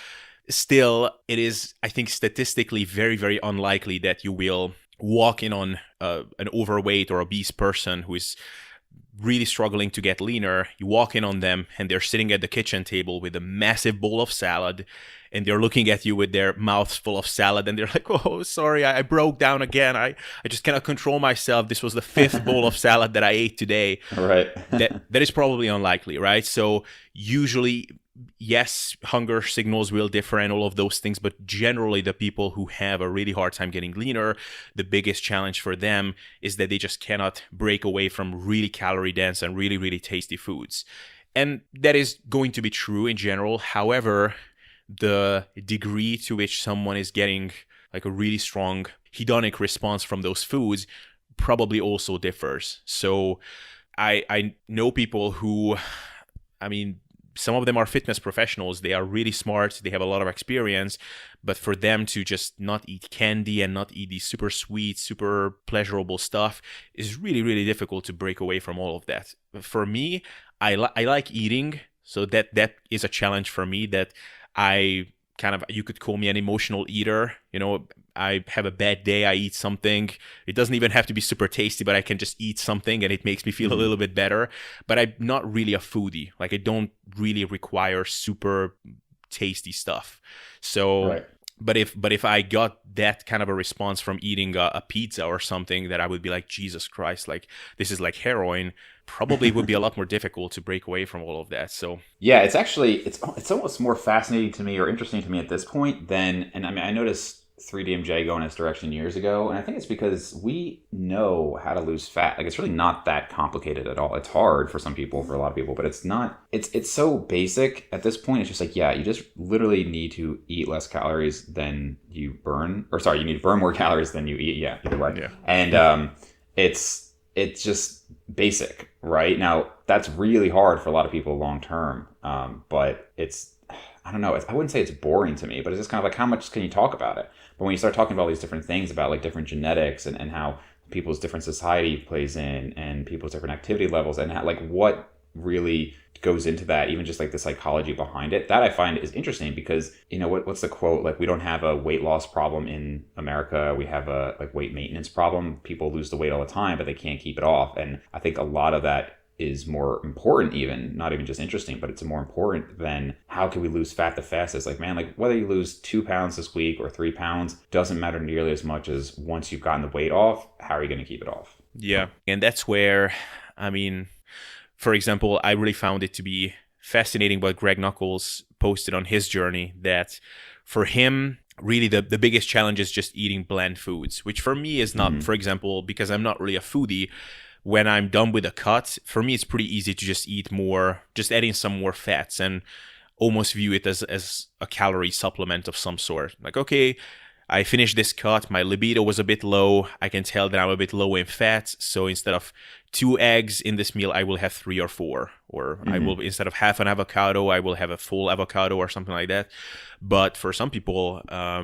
Still, it is, I think, statistically very, very unlikely that you will walk in on an overweight or obese person who is really struggling to get leaner. You walk in on them and they're sitting at the kitchen table with a massive bowl of salad, and they're looking at you with their mouths full of salad, and they're like, oh, sorry, I broke down again. I just cannot control myself. This was the 5th bowl of salad that I ate today. Right. That is probably unlikely, right? So usually, yes, hunger signals will differ and all of those things, but generally the people who have a really hard time getting leaner, the biggest challenge for them is that they just cannot break away from really calorie dense and really, really tasty foods. And that is going to be true in general. However, the degree to which someone is getting like a really strong hedonic response from those foods probably also differs. So I know people who, I mean, some of them are fitness professionals. They are really smart. They have a lot of experience. But for them to just not eat candy and not eat these super sweet, super pleasurable stuff is really, really difficult to break away from all of that. For me, I like eating. So that is a challenge for me, that I kind of, you could call me an emotional eater. You know, I have a bad day, I eat something. It doesn't even have to be super tasty, but I can just eat something and it makes me feel a little bit better. But I'm not really a foodie. Like, I don't really require super tasty stuff. So, Right. but if I got that kind of a response from eating a pizza or something, that I would be like, Jesus Christ, like this is like heroin, probably would be a lot more difficult to break away from all of that. So Yeah, it's actually it's almost more fascinating to me or interesting to me at this point than, and I mean, I noticed 3DMJ go in this direction years ago, and I think it's because we know how to lose fat. Like, it's really not that complicated at all. It's hard for some people, for a lot of people, but it's not. It's so basic at this point. It's just like, yeah, you just literally need to eat less calories than you burn, or sorry, you need to burn more calories than you eat. Yeah, either way. yeah. And it's just basic, right? Now, that's really hard for a lot of people long term, but it's, I don't know, I wouldn't say it's boring to me, but it's just kind of like, how much can you talk about it? But when you start talking about all these different things about like different genetics and how people's different society plays in and people's different activity levels and how, like, what really goes into that, even just like the psychology behind it, that I find is interesting because, you know, what's the quote? Like, we don't have a weight loss problem in America. We have a like weight maintenance problem. People lose the weight all the time, but they can't keep it off. And I think a lot of that is more important, even not even just interesting, but it's more important than how can we lose fat the fastest. Like, man, like whether you lose 2 pounds this week or 3 pounds doesn't matter nearly as much as once you've gotten the weight off, how are you going to keep it off? Yeah. And that's where, I mean, for example, I really found it to be fascinating what Greg Nuckols posted on his journey, that for him, really the biggest challenge is just eating bland foods, which for me is not, for example, because I'm not really a foodie, when I'm done with a cut, for me, it's pretty easy to just eat more, just adding some more fats and almost view it as a calorie supplement of some sort. Like, okay, I finished this cut, my libido was a bit low, I can tell that I'm a bit low in fats, so instead of 2 eggs in this meal, I will have 3 or 4, or I will, instead of half an avocado, I will have a full avocado or something like that. But for some people, I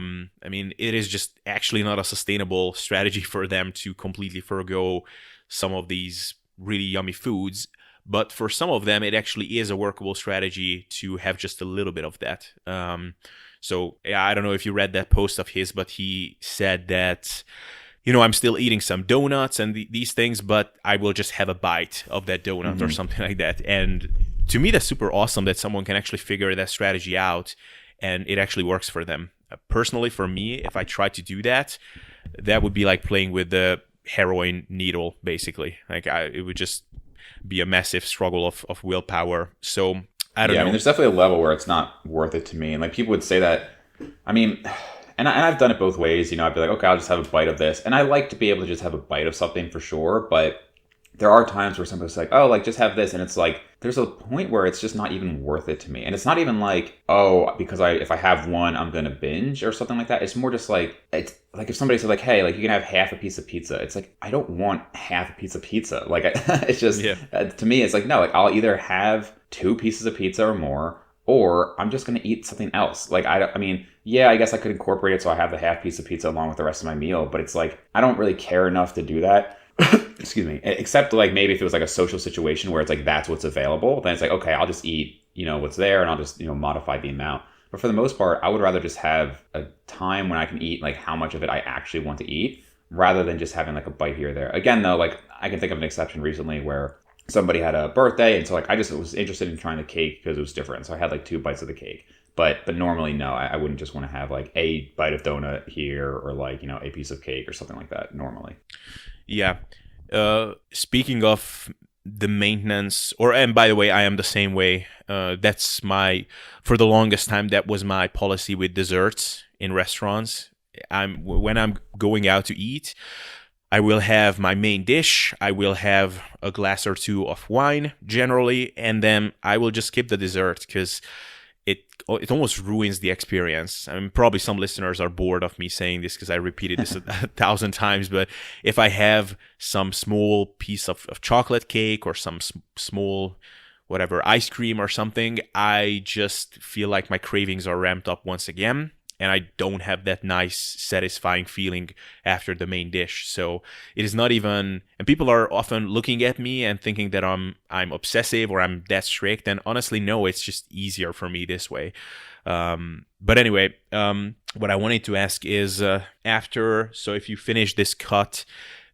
mean, it is just actually not a sustainable strategy for them to completely forego some of these really yummy foods. But for some of them, it actually is a workable strategy to have just a little bit of that. So yeah, I don't know if you read that post of his, but he said that, you know, I'm still eating some donuts and these things, but I will just have a bite of that donut or something like that. And to me, that's super awesome that someone can actually figure that strategy out and it actually works for them. Personally, for me, if I tried to do that, that would be like playing with the heroin needle, basically. Like, it would just be a massive struggle of willpower. So I don't know. I mean, there's definitely a level where it's not worth it to me. And like, people would say that, I mean, and I've done it both ways. You know, I'd be like, okay, I'll just have a bite of this. And I like to be able to just have a bite of something for sure. But there are times where somebody's like, oh, like just have this, and it's like there's a point where it's just not even worth it to me, and it's not even like, oh, because if I have one, I'm gonna binge or something like that. It's more just like, it's like if somebody said like, hey, like you can have half a piece of pizza, it's like I don't want half a piece of pizza. Like it's just Yeah. to me, it's like no, like I'll either have two pieces of pizza or more, or I'm just gonna eat something else. Like I mean, yeah, I guess I could incorporate it so I have the half piece of pizza along with the rest of my meal, but it's like I don't really care enough to do that. Excuse me. Except like maybe if it was like a social situation where it's like that's what's available, then it's like okay, I'll just eat what's there, and I'll just modify the amount. But for the most part, I would rather just have a time when I can eat like how much of it I actually want to eat, rather than just having like a bite here or there. Again, though, like I can think of an exception recently where somebody had a birthday, and so like I just was interested in trying the cake because it was different. So I had like two bites of the cake. But normally, no, I wouldn't just want to have like a bite of donut here or like a piece of cake or something like that normally. Yeah. Speaking of the maintenance, and by the way, I am the same way. That's for the longest time, that was my policy with desserts in restaurants. When I'm going out to eat, I will have my main dish, I will have a glass or two of wine generally, and then I will just skip the dessert because it almost ruins the experience. I mean, probably some listeners are bored of me saying this because I repeated this a thousand times, but if I have some small piece of chocolate cake or some small whatever ice cream or something, I just feel like my cravings are ramped up once again, and I don't have that nice, satisfying feeling after the main dish. So it is not even, and people are often looking at me and thinking that I'm obsessive or I'm that strict. And honestly, no, it's just easier for me this way. But anyway, what I wanted to ask is so if you finish this cut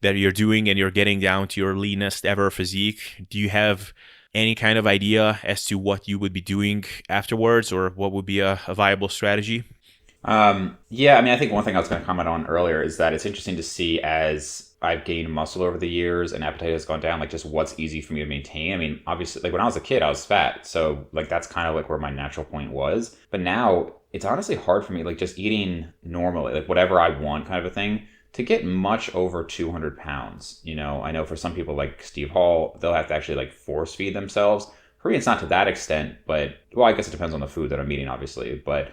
that you're doing and you're getting down to your leanest ever physique, do you have any kind of idea as to what you would be doing afterwards, or what would be a viable strategy? Yeah, I mean, I think one thing I was going to comment on earlier is that it's interesting to see as I've gained muscle over the years and appetite has gone down, like just what's easy for me to maintain. I mean, obviously, like when I was a kid, I was fat. So like that's kind of like where my natural point was. But now it's honestly hard for me, like just eating normally, like whatever I want kind of a thing, to get much over 200 pounds. I know for some people like Steve Hall, they'll have to actually like force feed themselves. For me, it's not to that extent, but well, I guess it depends on the food that I'm eating, obviously. But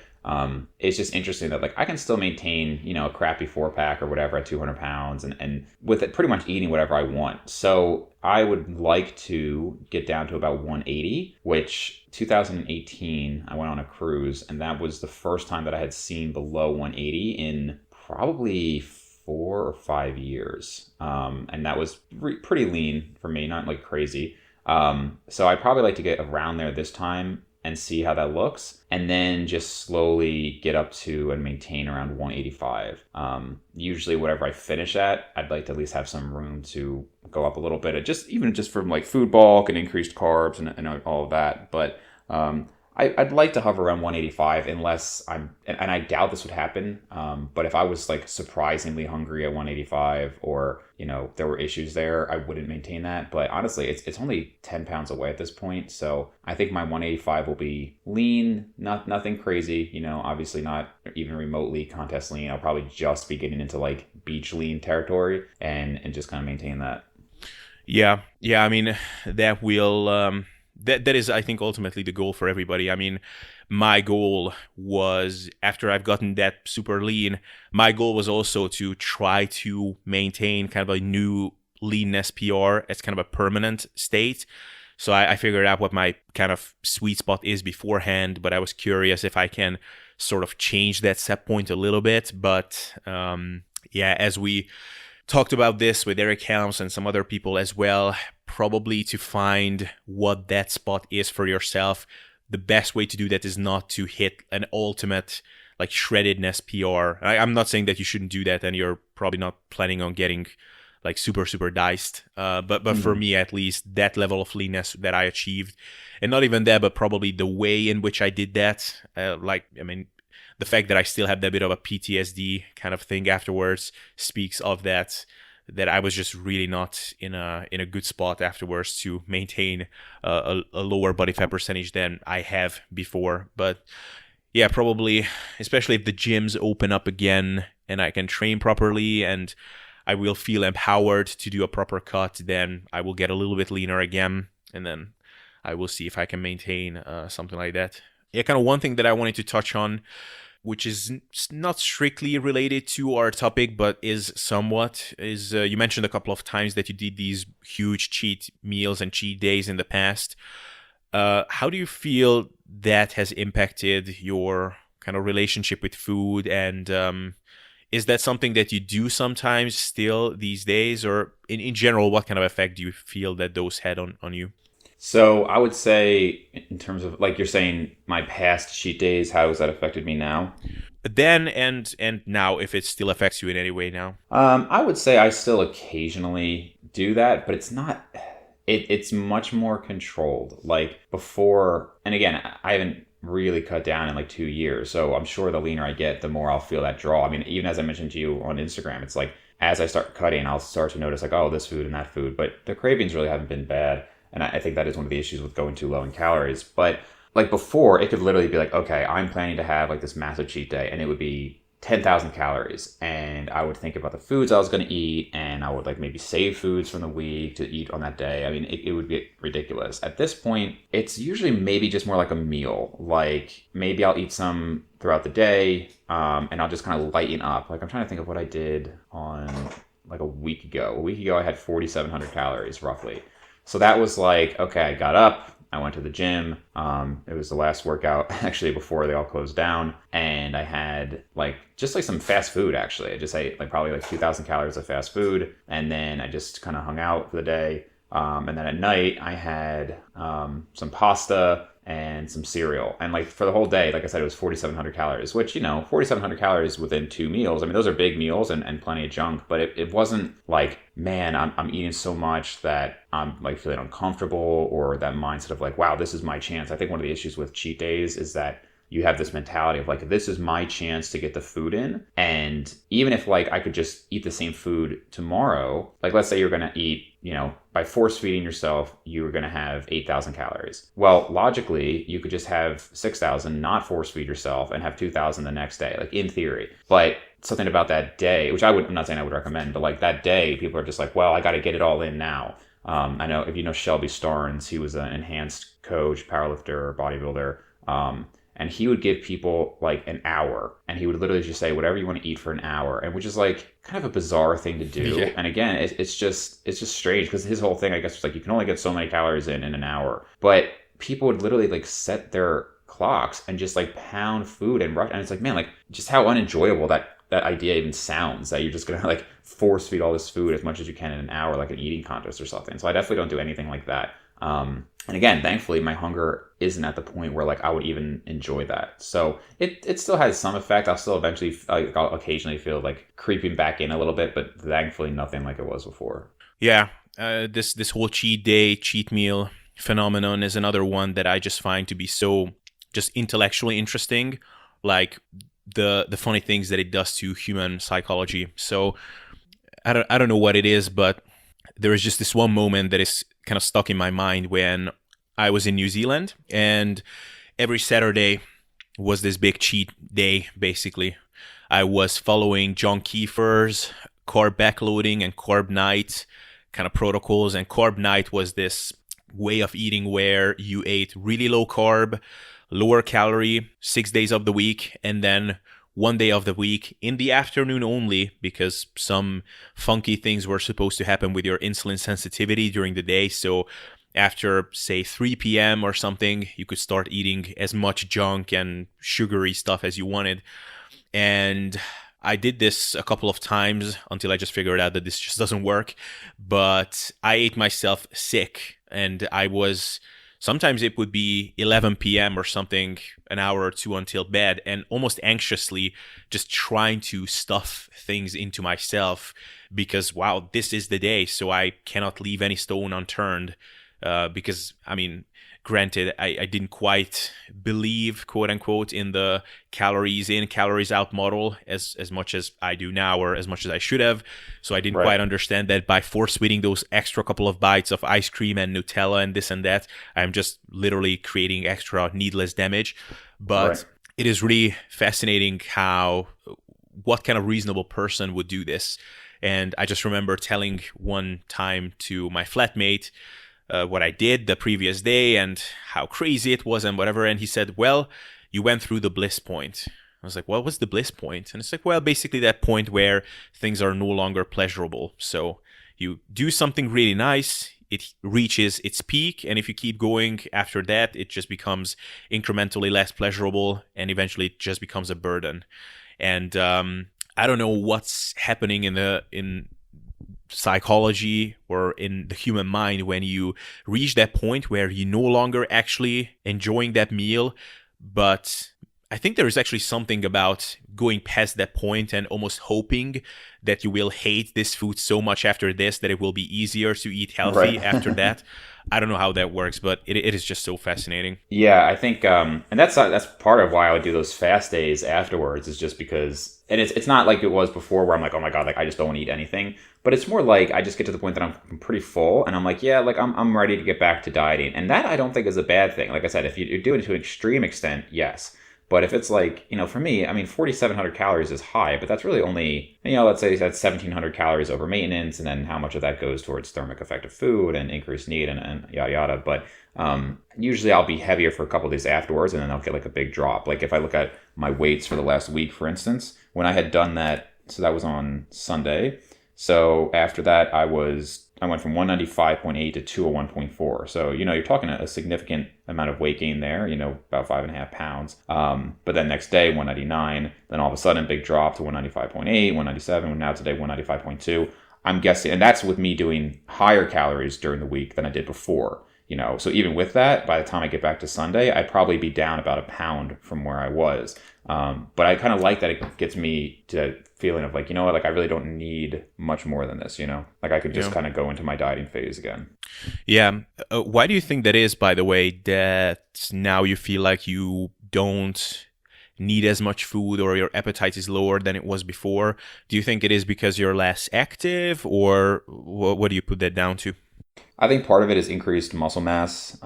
it's just interesting that like I can still maintain, a crappy 4-pack or whatever at 200 pounds and with it pretty much eating whatever I want. So I would like to get down to about 180, which 2018, I went on a cruise and that was the first time that I had seen below 180 in probably 4 or 5 years. And that was pretty lean for me, not like crazy. So I'd probably like to get around there this time and see how that looks, and then just slowly get up to and maintain around 185. Usually whatever I finish at, I'd like to at least have some room to go up a little bit, even just from like food bulk and increased carbs and all of that. But I'd like to hover around 185 unless and I doubt this would happen. But if I was like surprisingly hungry at 185 or, there were issues there, I wouldn't maintain that. But honestly, it's only 10 pounds away at this point. So I think my 185 will be lean, nothing crazy, obviously not even remotely contest lean. I'll probably just be getting into like beach lean territory and just kind of maintain that. Yeah. I mean, that will. That is, I think, ultimately the goal for everybody. I mean, my goal was, after I've gotten that super lean, my goal was also to try to maintain kind of a new leanness PR as kind of a permanent state. So I figured out what my kind of sweet spot is beforehand, but I was curious if I can sort of change that set point a little bit. But as we talked about this with Eric Helms and some other people as well, probably to find what that spot is for yourself, the best way to do that is not to hit an ultimate like shreddedness PR. I'm not saying that you shouldn't do that, and you're probably not planning on getting like super diced. But for me, at least, that level of leanness that I achieved, and not even that, but probably the way in which I did that, the fact that I still have that bit of a PTSD kind of thing afterwards speaks of that I was just really not in a good spot afterwards to maintain a lower body fat percentage than I have before. But yeah, probably, especially if the gyms open up again and I can train properly and I will feel empowered to do a proper cut, then I will get a little bit leaner again, and then I will see if I can maintain something like that. Yeah, kind of one thing that I wanted to touch on, which is not strictly related to our topic, but is somewhat, is you mentioned a couple of times that you did these huge cheat meals and cheat days in the past. How do you feel that has impacted your kind of relationship with food? And is that something that you do sometimes still these days? Or in general, what kind of effect do you feel that those had on you? So I would say, in terms of like you're saying, my past cheat days, how has that affected me now? Then and now, if it still affects you in any way now. I would say I still occasionally do that, but it's not. It's much more controlled. Like before, and again, I haven't really cut down in like 2 years, so I'm sure the leaner I get, the more I'll feel that draw. I mean, even as I mentioned to you on Instagram, it's like as I start cutting, I'll start to notice like, oh, this food and that food, but the cravings really haven't been bad. And I think that is one of the issues with going too low in calories. But like before, it could literally be like, okay, I'm planning to have like this massive cheat day, and it would be 10,000 calories. And I would think about the foods I was going to eat, and I would like maybe save foods from the week to eat on that day. I mean, it would be ridiculous. At this point, it's usually maybe just more like a meal. Like maybe I'll eat some throughout the day, and I'll just kind of lighten up. Like I'm trying to think of what I did on like a week ago. A week ago, I had 4,700 calories roughly. So that was like, okay, I got up, I went to the gym. It was the last workout actually before they all closed down. And I had like, just like some fast food actually. I just ate like probably like 2,000 calories of fast food. And then I just kind of hung out for the day. And then at night I had some pasta and some cereal. And like for the whole day, like I said, it was 4,700 calories, which, 4,700 calories within 2 meals. I mean, those are big meals and plenty of junk, but it wasn't like, man, I'm eating so much that I'm like feeling uncomfortable, or that mindset of like, wow, this is my chance. I think one of the issues with cheat days is that you have this mentality of like, this is my chance to get the food in. And even if like I could just eat the same food tomorrow, like let's say you're going to eat, by force feeding yourself, you were going to have 8,000 calories. Well, logically, you could just have 6,000, not force feed yourself, and have 2,000 the next day, like in theory. But something about that day, which I'm not saying I would recommend, but like that day, people are just like, well, I got to get it all in now. I know if you know Shelby Starnes, he was an enhanced coach, powerlifter, bodybuilder. And he would give people like an hour, and he would literally just say, whatever you want to eat for an hour. And which is like kind of a bizarre thing to do. Yeah. And again, it's just strange, because his whole thing, I guess, was like, you can only get so many calories in an hour. But people would literally like set their clocks and just like pound food and rush. And it's like, man, like just how unenjoyable that idea even sounds, that you're just going to like force feed all this food as much as you can in an hour, like an eating contest or something. So I definitely don't do anything like that. And again, thankfully, my hunger isn't at the point where like I would even enjoy that. So it still has some effect. I'll still eventually, I'll occasionally feel like creeping back in a little bit, but thankfully nothing like it was before. Yeah, this whole cheat day, cheat meal phenomenon is another one that I just find to be so just intellectually interesting. Like the funny things that it does to human psychology. So I don't know what it is, but there is just this one moment that is kind of stuck in my mind when I was in New Zealand, and every Saturday was this big cheat day, basically. I was following John Kiefer's carb backloading and carb night kind of protocols, and carb night was this way of eating where you ate really low carb, lower calorie 6 days of the week, and then one day of the week in the afternoon only, because some funky things were supposed to happen with your insulin sensitivity during the day. So after, say, 3 p.m. or something, you could start eating as much junk and sugary stuff as you wanted. And I did this a couple of times until I just figured out that this just doesn't work. But I ate myself sick, and sometimes it would be 11 p.m. or something, an hour or two until bed, and almost anxiously just trying to stuff things into myself because, wow, this is the day, so I cannot leave any stone unturned. Because, I mean, granted, I didn't quite believe, quote unquote, in the calories in, calories out model as much as I do now, or as much as I should have. So I didn't quite understand that by force feeding those extra couple of bites of ice cream and Nutella and this and that, I'm just literally creating extra needless damage. But it is really fascinating what kind of reasonable person would do this. And I just remember telling one time to my flatmate what I did the previous day and how crazy it was and whatever. And he said, well, you went through the bliss point. I was like, what was the bliss point? And it's like, well, basically that point where things are no longer pleasurable. So you do something really nice, it reaches its peak, and if you keep going after that, it just becomes incrementally less pleasurable, and eventually it just becomes a burden. And I don't know what's happening in psychology or in the human mind when you reach that point where you no longer actually enjoying that meal, but I think there is actually something about going past that point and almost hoping that you will hate this food so much after this that it will be easier to eat healthy Right. after that. I don't know how that works, but it is just so fascinating. Yeah, I think, and that's part of why I would do those fast days afterwards, is just because, and it's not like it was before where I'm like, oh my god, like I just don't want to eat anything, but it's more like I just get to the point that I'm pretty full, and I'm like, yeah, like I'm ready to get back to dieting, and that I don't think is a bad thing. Like I said, if you do it to an extreme extent, yes. But if it's like, for me, I mean, 4,700 calories is high, but that's really only, let's say that's 1,700 calories over maintenance, and then how much of that goes towards thermic effect of food and increased need and yada yada. But usually I'll be heavier for a couple of days afterwards, and then I'll get like a big drop. Like if I look at my weights for the last week, for instance, when I had done that, so that was on Sunday. So after that, I went from 195.8 to 201.4. So, you're talking a significant amount of weight gain there, about 5.5 pounds. But then next day, 199, then all of a sudden, big drop to 195.8, 197, now today, 195.2. I'm guessing, and that's with me doing higher calories during the week than I did before. So even with that, by the time I get back to Sunday, I'd probably be down about a pound from where I was. But I kind of like that it gets me to that feeling of like, like I really don't need much more than this, like I could just kind of go into my dieting phase again. Yeah. Why do you think that is, by the way, that now you feel like you don't need as much food or your appetite is lower than it was before? Do you think it is because you're less active, or what do you put that down to? I think part of it is increased muscle mass.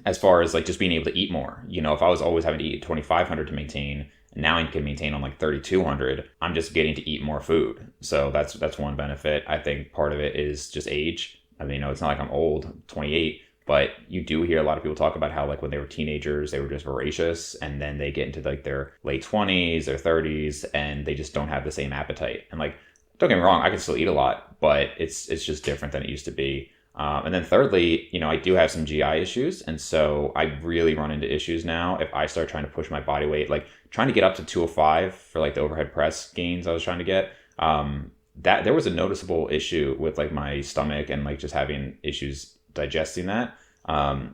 As far as like just being able to eat more, if I was always having to eat 2,500 to maintain, and now I can maintain on like 3,200, I'm just getting to eat more food. So that's one benefit. I think part of it is just age. I mean, it's not like I'm old, 28, but you do hear a lot of people talk about how like when they were teenagers, they were just voracious, and then they get into like their late 20s, their 30s, and they just don't have the same appetite. And like, don't get me wrong, I can still eat a lot, but it's just different than it used to be. And then thirdly, I do have some GI issues. And so I really run into issues now if I start trying to push my body weight, like trying to get up to 205 for like the overhead press gains I was trying to get. That there was a noticeable issue with like my stomach and like just having issues digesting that.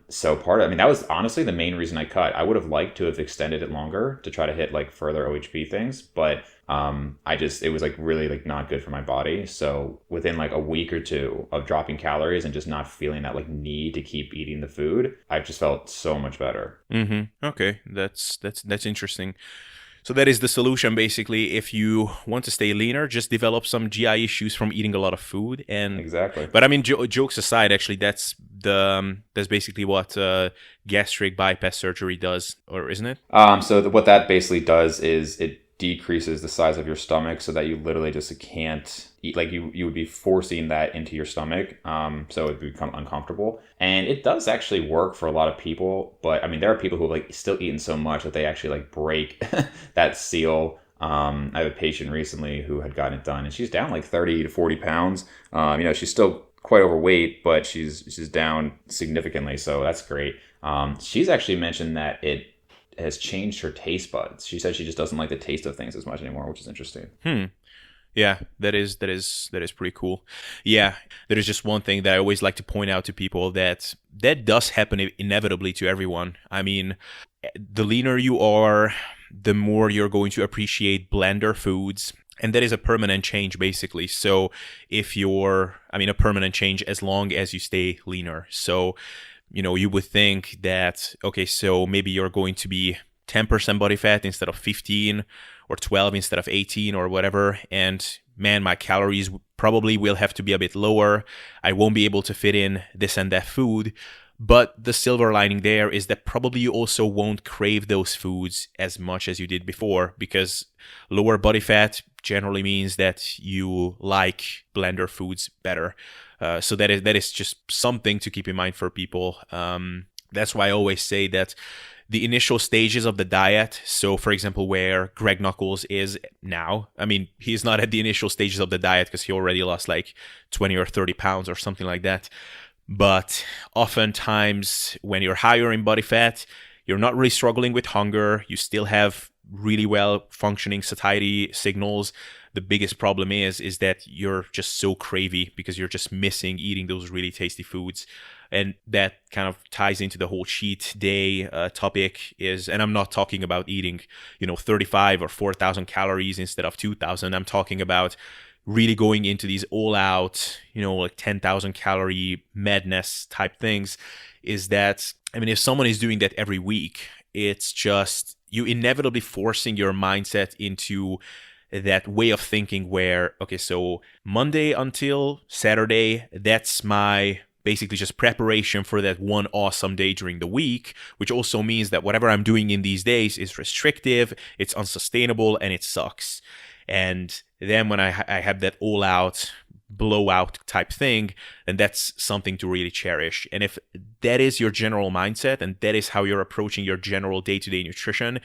So that was honestly the main reason I cut. I would have liked to have extended it longer to try to hit like further OHP things, but it was like really like not good for my body. So within like a week or two of dropping calories and just not feeling that like need to keep eating the food, I just felt so much better. Mm-hmm. Okay, that's interesting. So that is the solution, basically. If you want to stay leaner, just develop some GI issues from eating a lot of food. And Exactly. but I mean, jokes aside, actually, that's basically what gastric bypass surgery does, or isn't it? So what that basically does is it decreases the size of your stomach so that you literally just can't eat. Like you would be forcing that into your stomach, so it would become uncomfortable. And it does actually work for a lot of people, but I mean there are people who have like still eaten so much that they actually like break that seal. I have a patient recently who had gotten it done, and she's down like 30 to 40 pounds. She's still quite overweight, but she's down significantly, so that's great. She's actually mentioned that it has changed her taste buds. She said she just doesn't like the taste of things as much anymore, which is interesting. Yeah, that is pretty cool. Yeah, there is just one thing that I always like to point out to people that does happen inevitably to everyone. I mean, the leaner you are, the more you're going to appreciate blender foods. And that is a permanent change, basically. So a permanent change as long as you stay leaner. So, you would think that, okay, so maybe you're going to be 10% body fat instead of 15 or 12 instead of 18 or whatever. And man, my calories probably will have to be a bit lower. I won't be able to fit in this and that food. But the silver lining there is that probably you also won't crave those foods as much as you did before, because lower body fat generally means that you like blender foods better. So that is just something to keep in mind for people. That's why I always say that the initial stages of the diet, so for example, where Greg Knuckles is now, I mean, he's not at the initial stages of the diet because he already lost like 20 or 30 pounds or something like that. But oftentimes, when you're higher in body fat, you're not really struggling with hunger. You still have really well functioning satiety signals. The biggest problem is that you're just so cravey because you're just missing eating those really tasty foods. And that kind of ties into the whole cheat day topic is, and I'm not talking about eating, 35 or 4,000 calories instead of 2,000. I'm talking about really going into these all out, like 10,000 calorie madness type things. Is that, I mean, if someone is doing that every week, it's just you inevitably forcing your mindset into that way of thinking where, okay, so Monday until Saturday, that's my basically just preparation for that one awesome day during the week, which also means that whatever I'm doing in these days is restrictive, it's unsustainable, and it sucks. And then when I have that all out blowout type thing, then that's something to really cherish. And if that is your general mindset and that is how you're approaching your general day-to-day nutrition,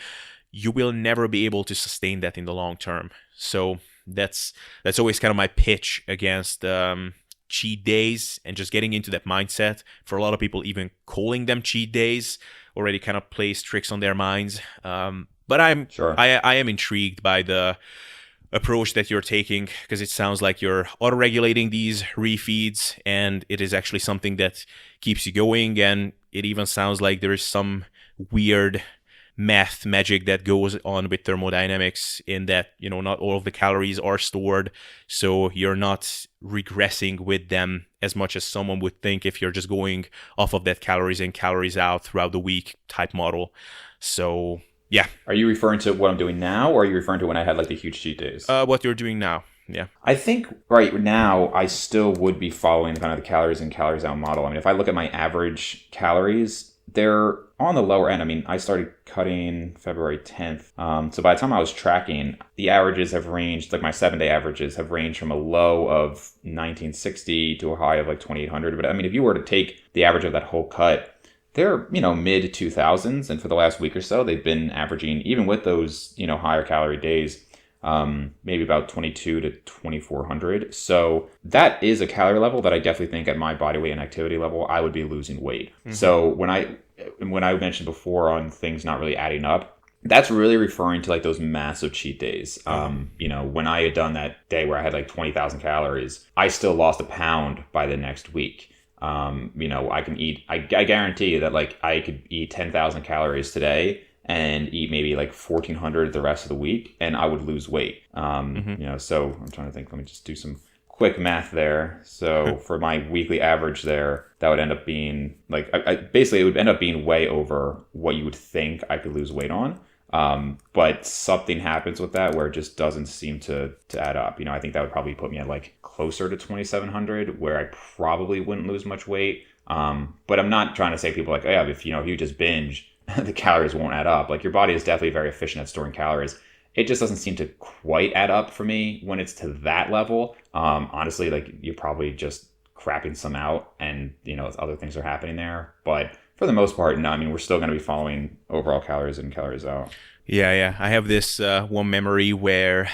you will never be able to sustain that in the long term. So that's always kind of my pitch against cheat days and just getting into that mindset. For a lot of people, even calling them cheat days already kind of plays tricks on their minds. But Sure. I am intrigued by the approach that you're taking, because it sounds like you're auto-regulating these refeeds, and it is actually something that keeps you going. And it even sounds like there is some weird math magic that goes on with thermodynamics in that, not all of the calories are stored, so you're not regressing with them as much as someone would think if you're just going off of that calories in, calories out throughout the week type model. So yeah. Are you referring to what I'm doing now, or are you referring to when I had like the huge cheat days? What you're doing now. Yeah. I think right now I still would be following kind of the calories in, calories out model. I mean, if I look at my average calories, they're on the lower end. I mean, I started cutting February 10th. So by the time I was tracking, the averages have ranged, like my 7-day averages have ranged from a low of 1960 to a high of like 2800. But I mean, if you were to take the average of that whole cut, they're, mid 2000s. And for the last week or so, they've been averaging, even with those, higher calorie days, maybe about 22 to 2400. So that is a calorie level that I definitely think at my body weight and activity level, I would be losing weight. Mm-hmm. So when I mentioned before on things not really adding up, that's really referring to like those massive cheat days. When I had done that day where I had like 20,000 calories, I still lost a pound by the next week. I can eat, I guarantee you that like I could eat 10,000 calories today and eat maybe like 1,400 the rest of the week, and I would lose weight. So I'm trying to think, let me just do some quick math there. So for my weekly average there, that would end up being like, basically it would end up being way over what you would think I could lose weight on. But something happens with that where it just doesn't seem to add up. I think that would probably put me at like closer to 2,700, where I probably wouldn't lose much weight. But I'm not trying to say people like, oh yeah, if you just binge, the calories won't add up. Like your body is definitely very efficient at storing calories. It just doesn't seem to quite add up for me when it's to that level. Honestly, like you're probably just crapping some out and, other things are happening there. But for the most part, no, I mean, we're still going to be following overall calories in, calories out. Yeah. I have this one memory where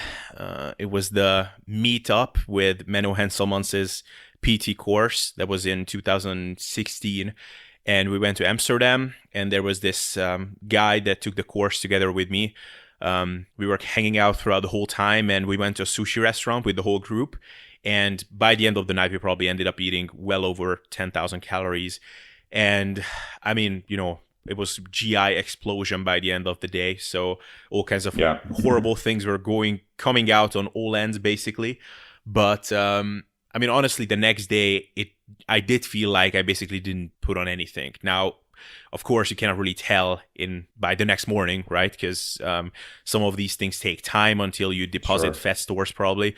it was the meetup with Menno Henselmans's PT course that was in 2016. And we went to Amsterdam, and there was this guy that took the course together with me. We were hanging out throughout the whole time, and we went to a sushi restaurant with the whole group. And by the end of the night, we probably ended up eating well over 10,000 calories. And I mean, it was GI explosion by the end of the day. So all kinds of horrible things were coming out on all ends, basically. But I mean, honestly, the next day, I did feel like I basically didn't put on anything. Now, of course, you cannot really tell by the next morning, right? Because some of these things take time until you deposit fat stores, probably.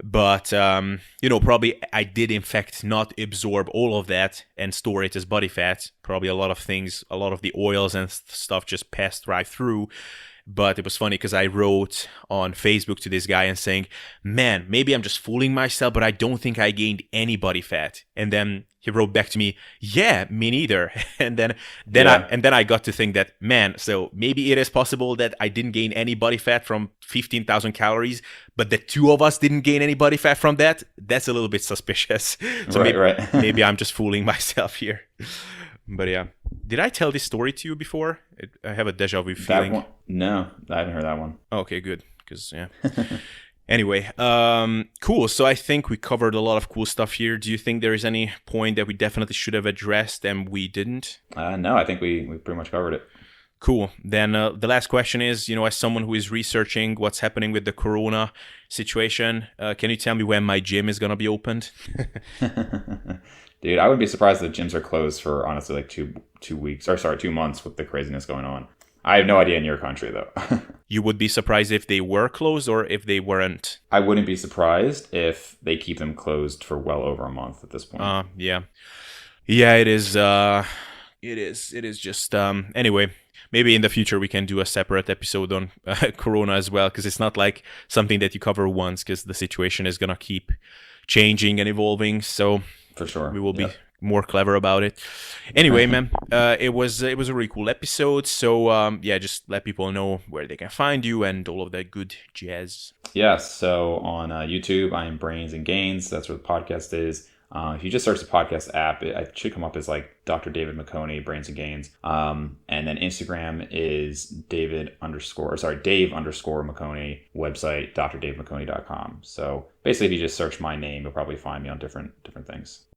But probably I did in fact not absorb all of that and store it as body fat. Probably a lot of things, a lot of the oils and stuff just passed right through. But it was funny because I wrote on Facebook to this guy and saying, man, maybe I'm just fooling myself, but I don't think I gained any body fat. And then he wrote back to me, yeah, me neither. And then I got to think that, man, so maybe it is possible that I didn't gain any body fat from 15,000 calories, but the two of us didn't gain any body fat from that. That's a little bit suspicious. So right. maybe I'm just fooling myself here. But yeah, did I tell this story to you before? I have a deja vu feeling. That one? No, I haven't heard that one. Okay, good. Because yeah. Anyway, cool. So I think we covered a lot of cool stuff here. Do you think there is any point that we definitely should have addressed and we didn't? No, I think we pretty much covered it. Cool. Then the last question is, as someone who is researching what's happening with the corona situation, can you tell me when my gym is going to be opened? Dude, I wouldn't be surprised if gyms are closed for honestly like 2 months with the craziness going on. I have no idea in your country though. You would be surprised if they were closed or if they weren't? I wouldn't be surprised if they keep them closed for well over a month at this point. Yeah. Yeah, it is. It is just, anyway, maybe in the future we can do a separate episode on corona as well, because it's not like something that you cover once, because the situation is going to keep changing and evolving. So for sure, we will be more clever about it. Anyway, man, it was a really cool episode. So just let people know where they can find you and all of that good jazz. Yeah, so on YouTube, I am Brains and Gains. That's where the podcast is. If you just search the podcast app, it should come up as like Dr. David McConey, Brains and Gains. And then Instagram is Dave underscore McConey, website, drdavemcconey.com. So basically, if you just search my name, you'll probably find me on different things.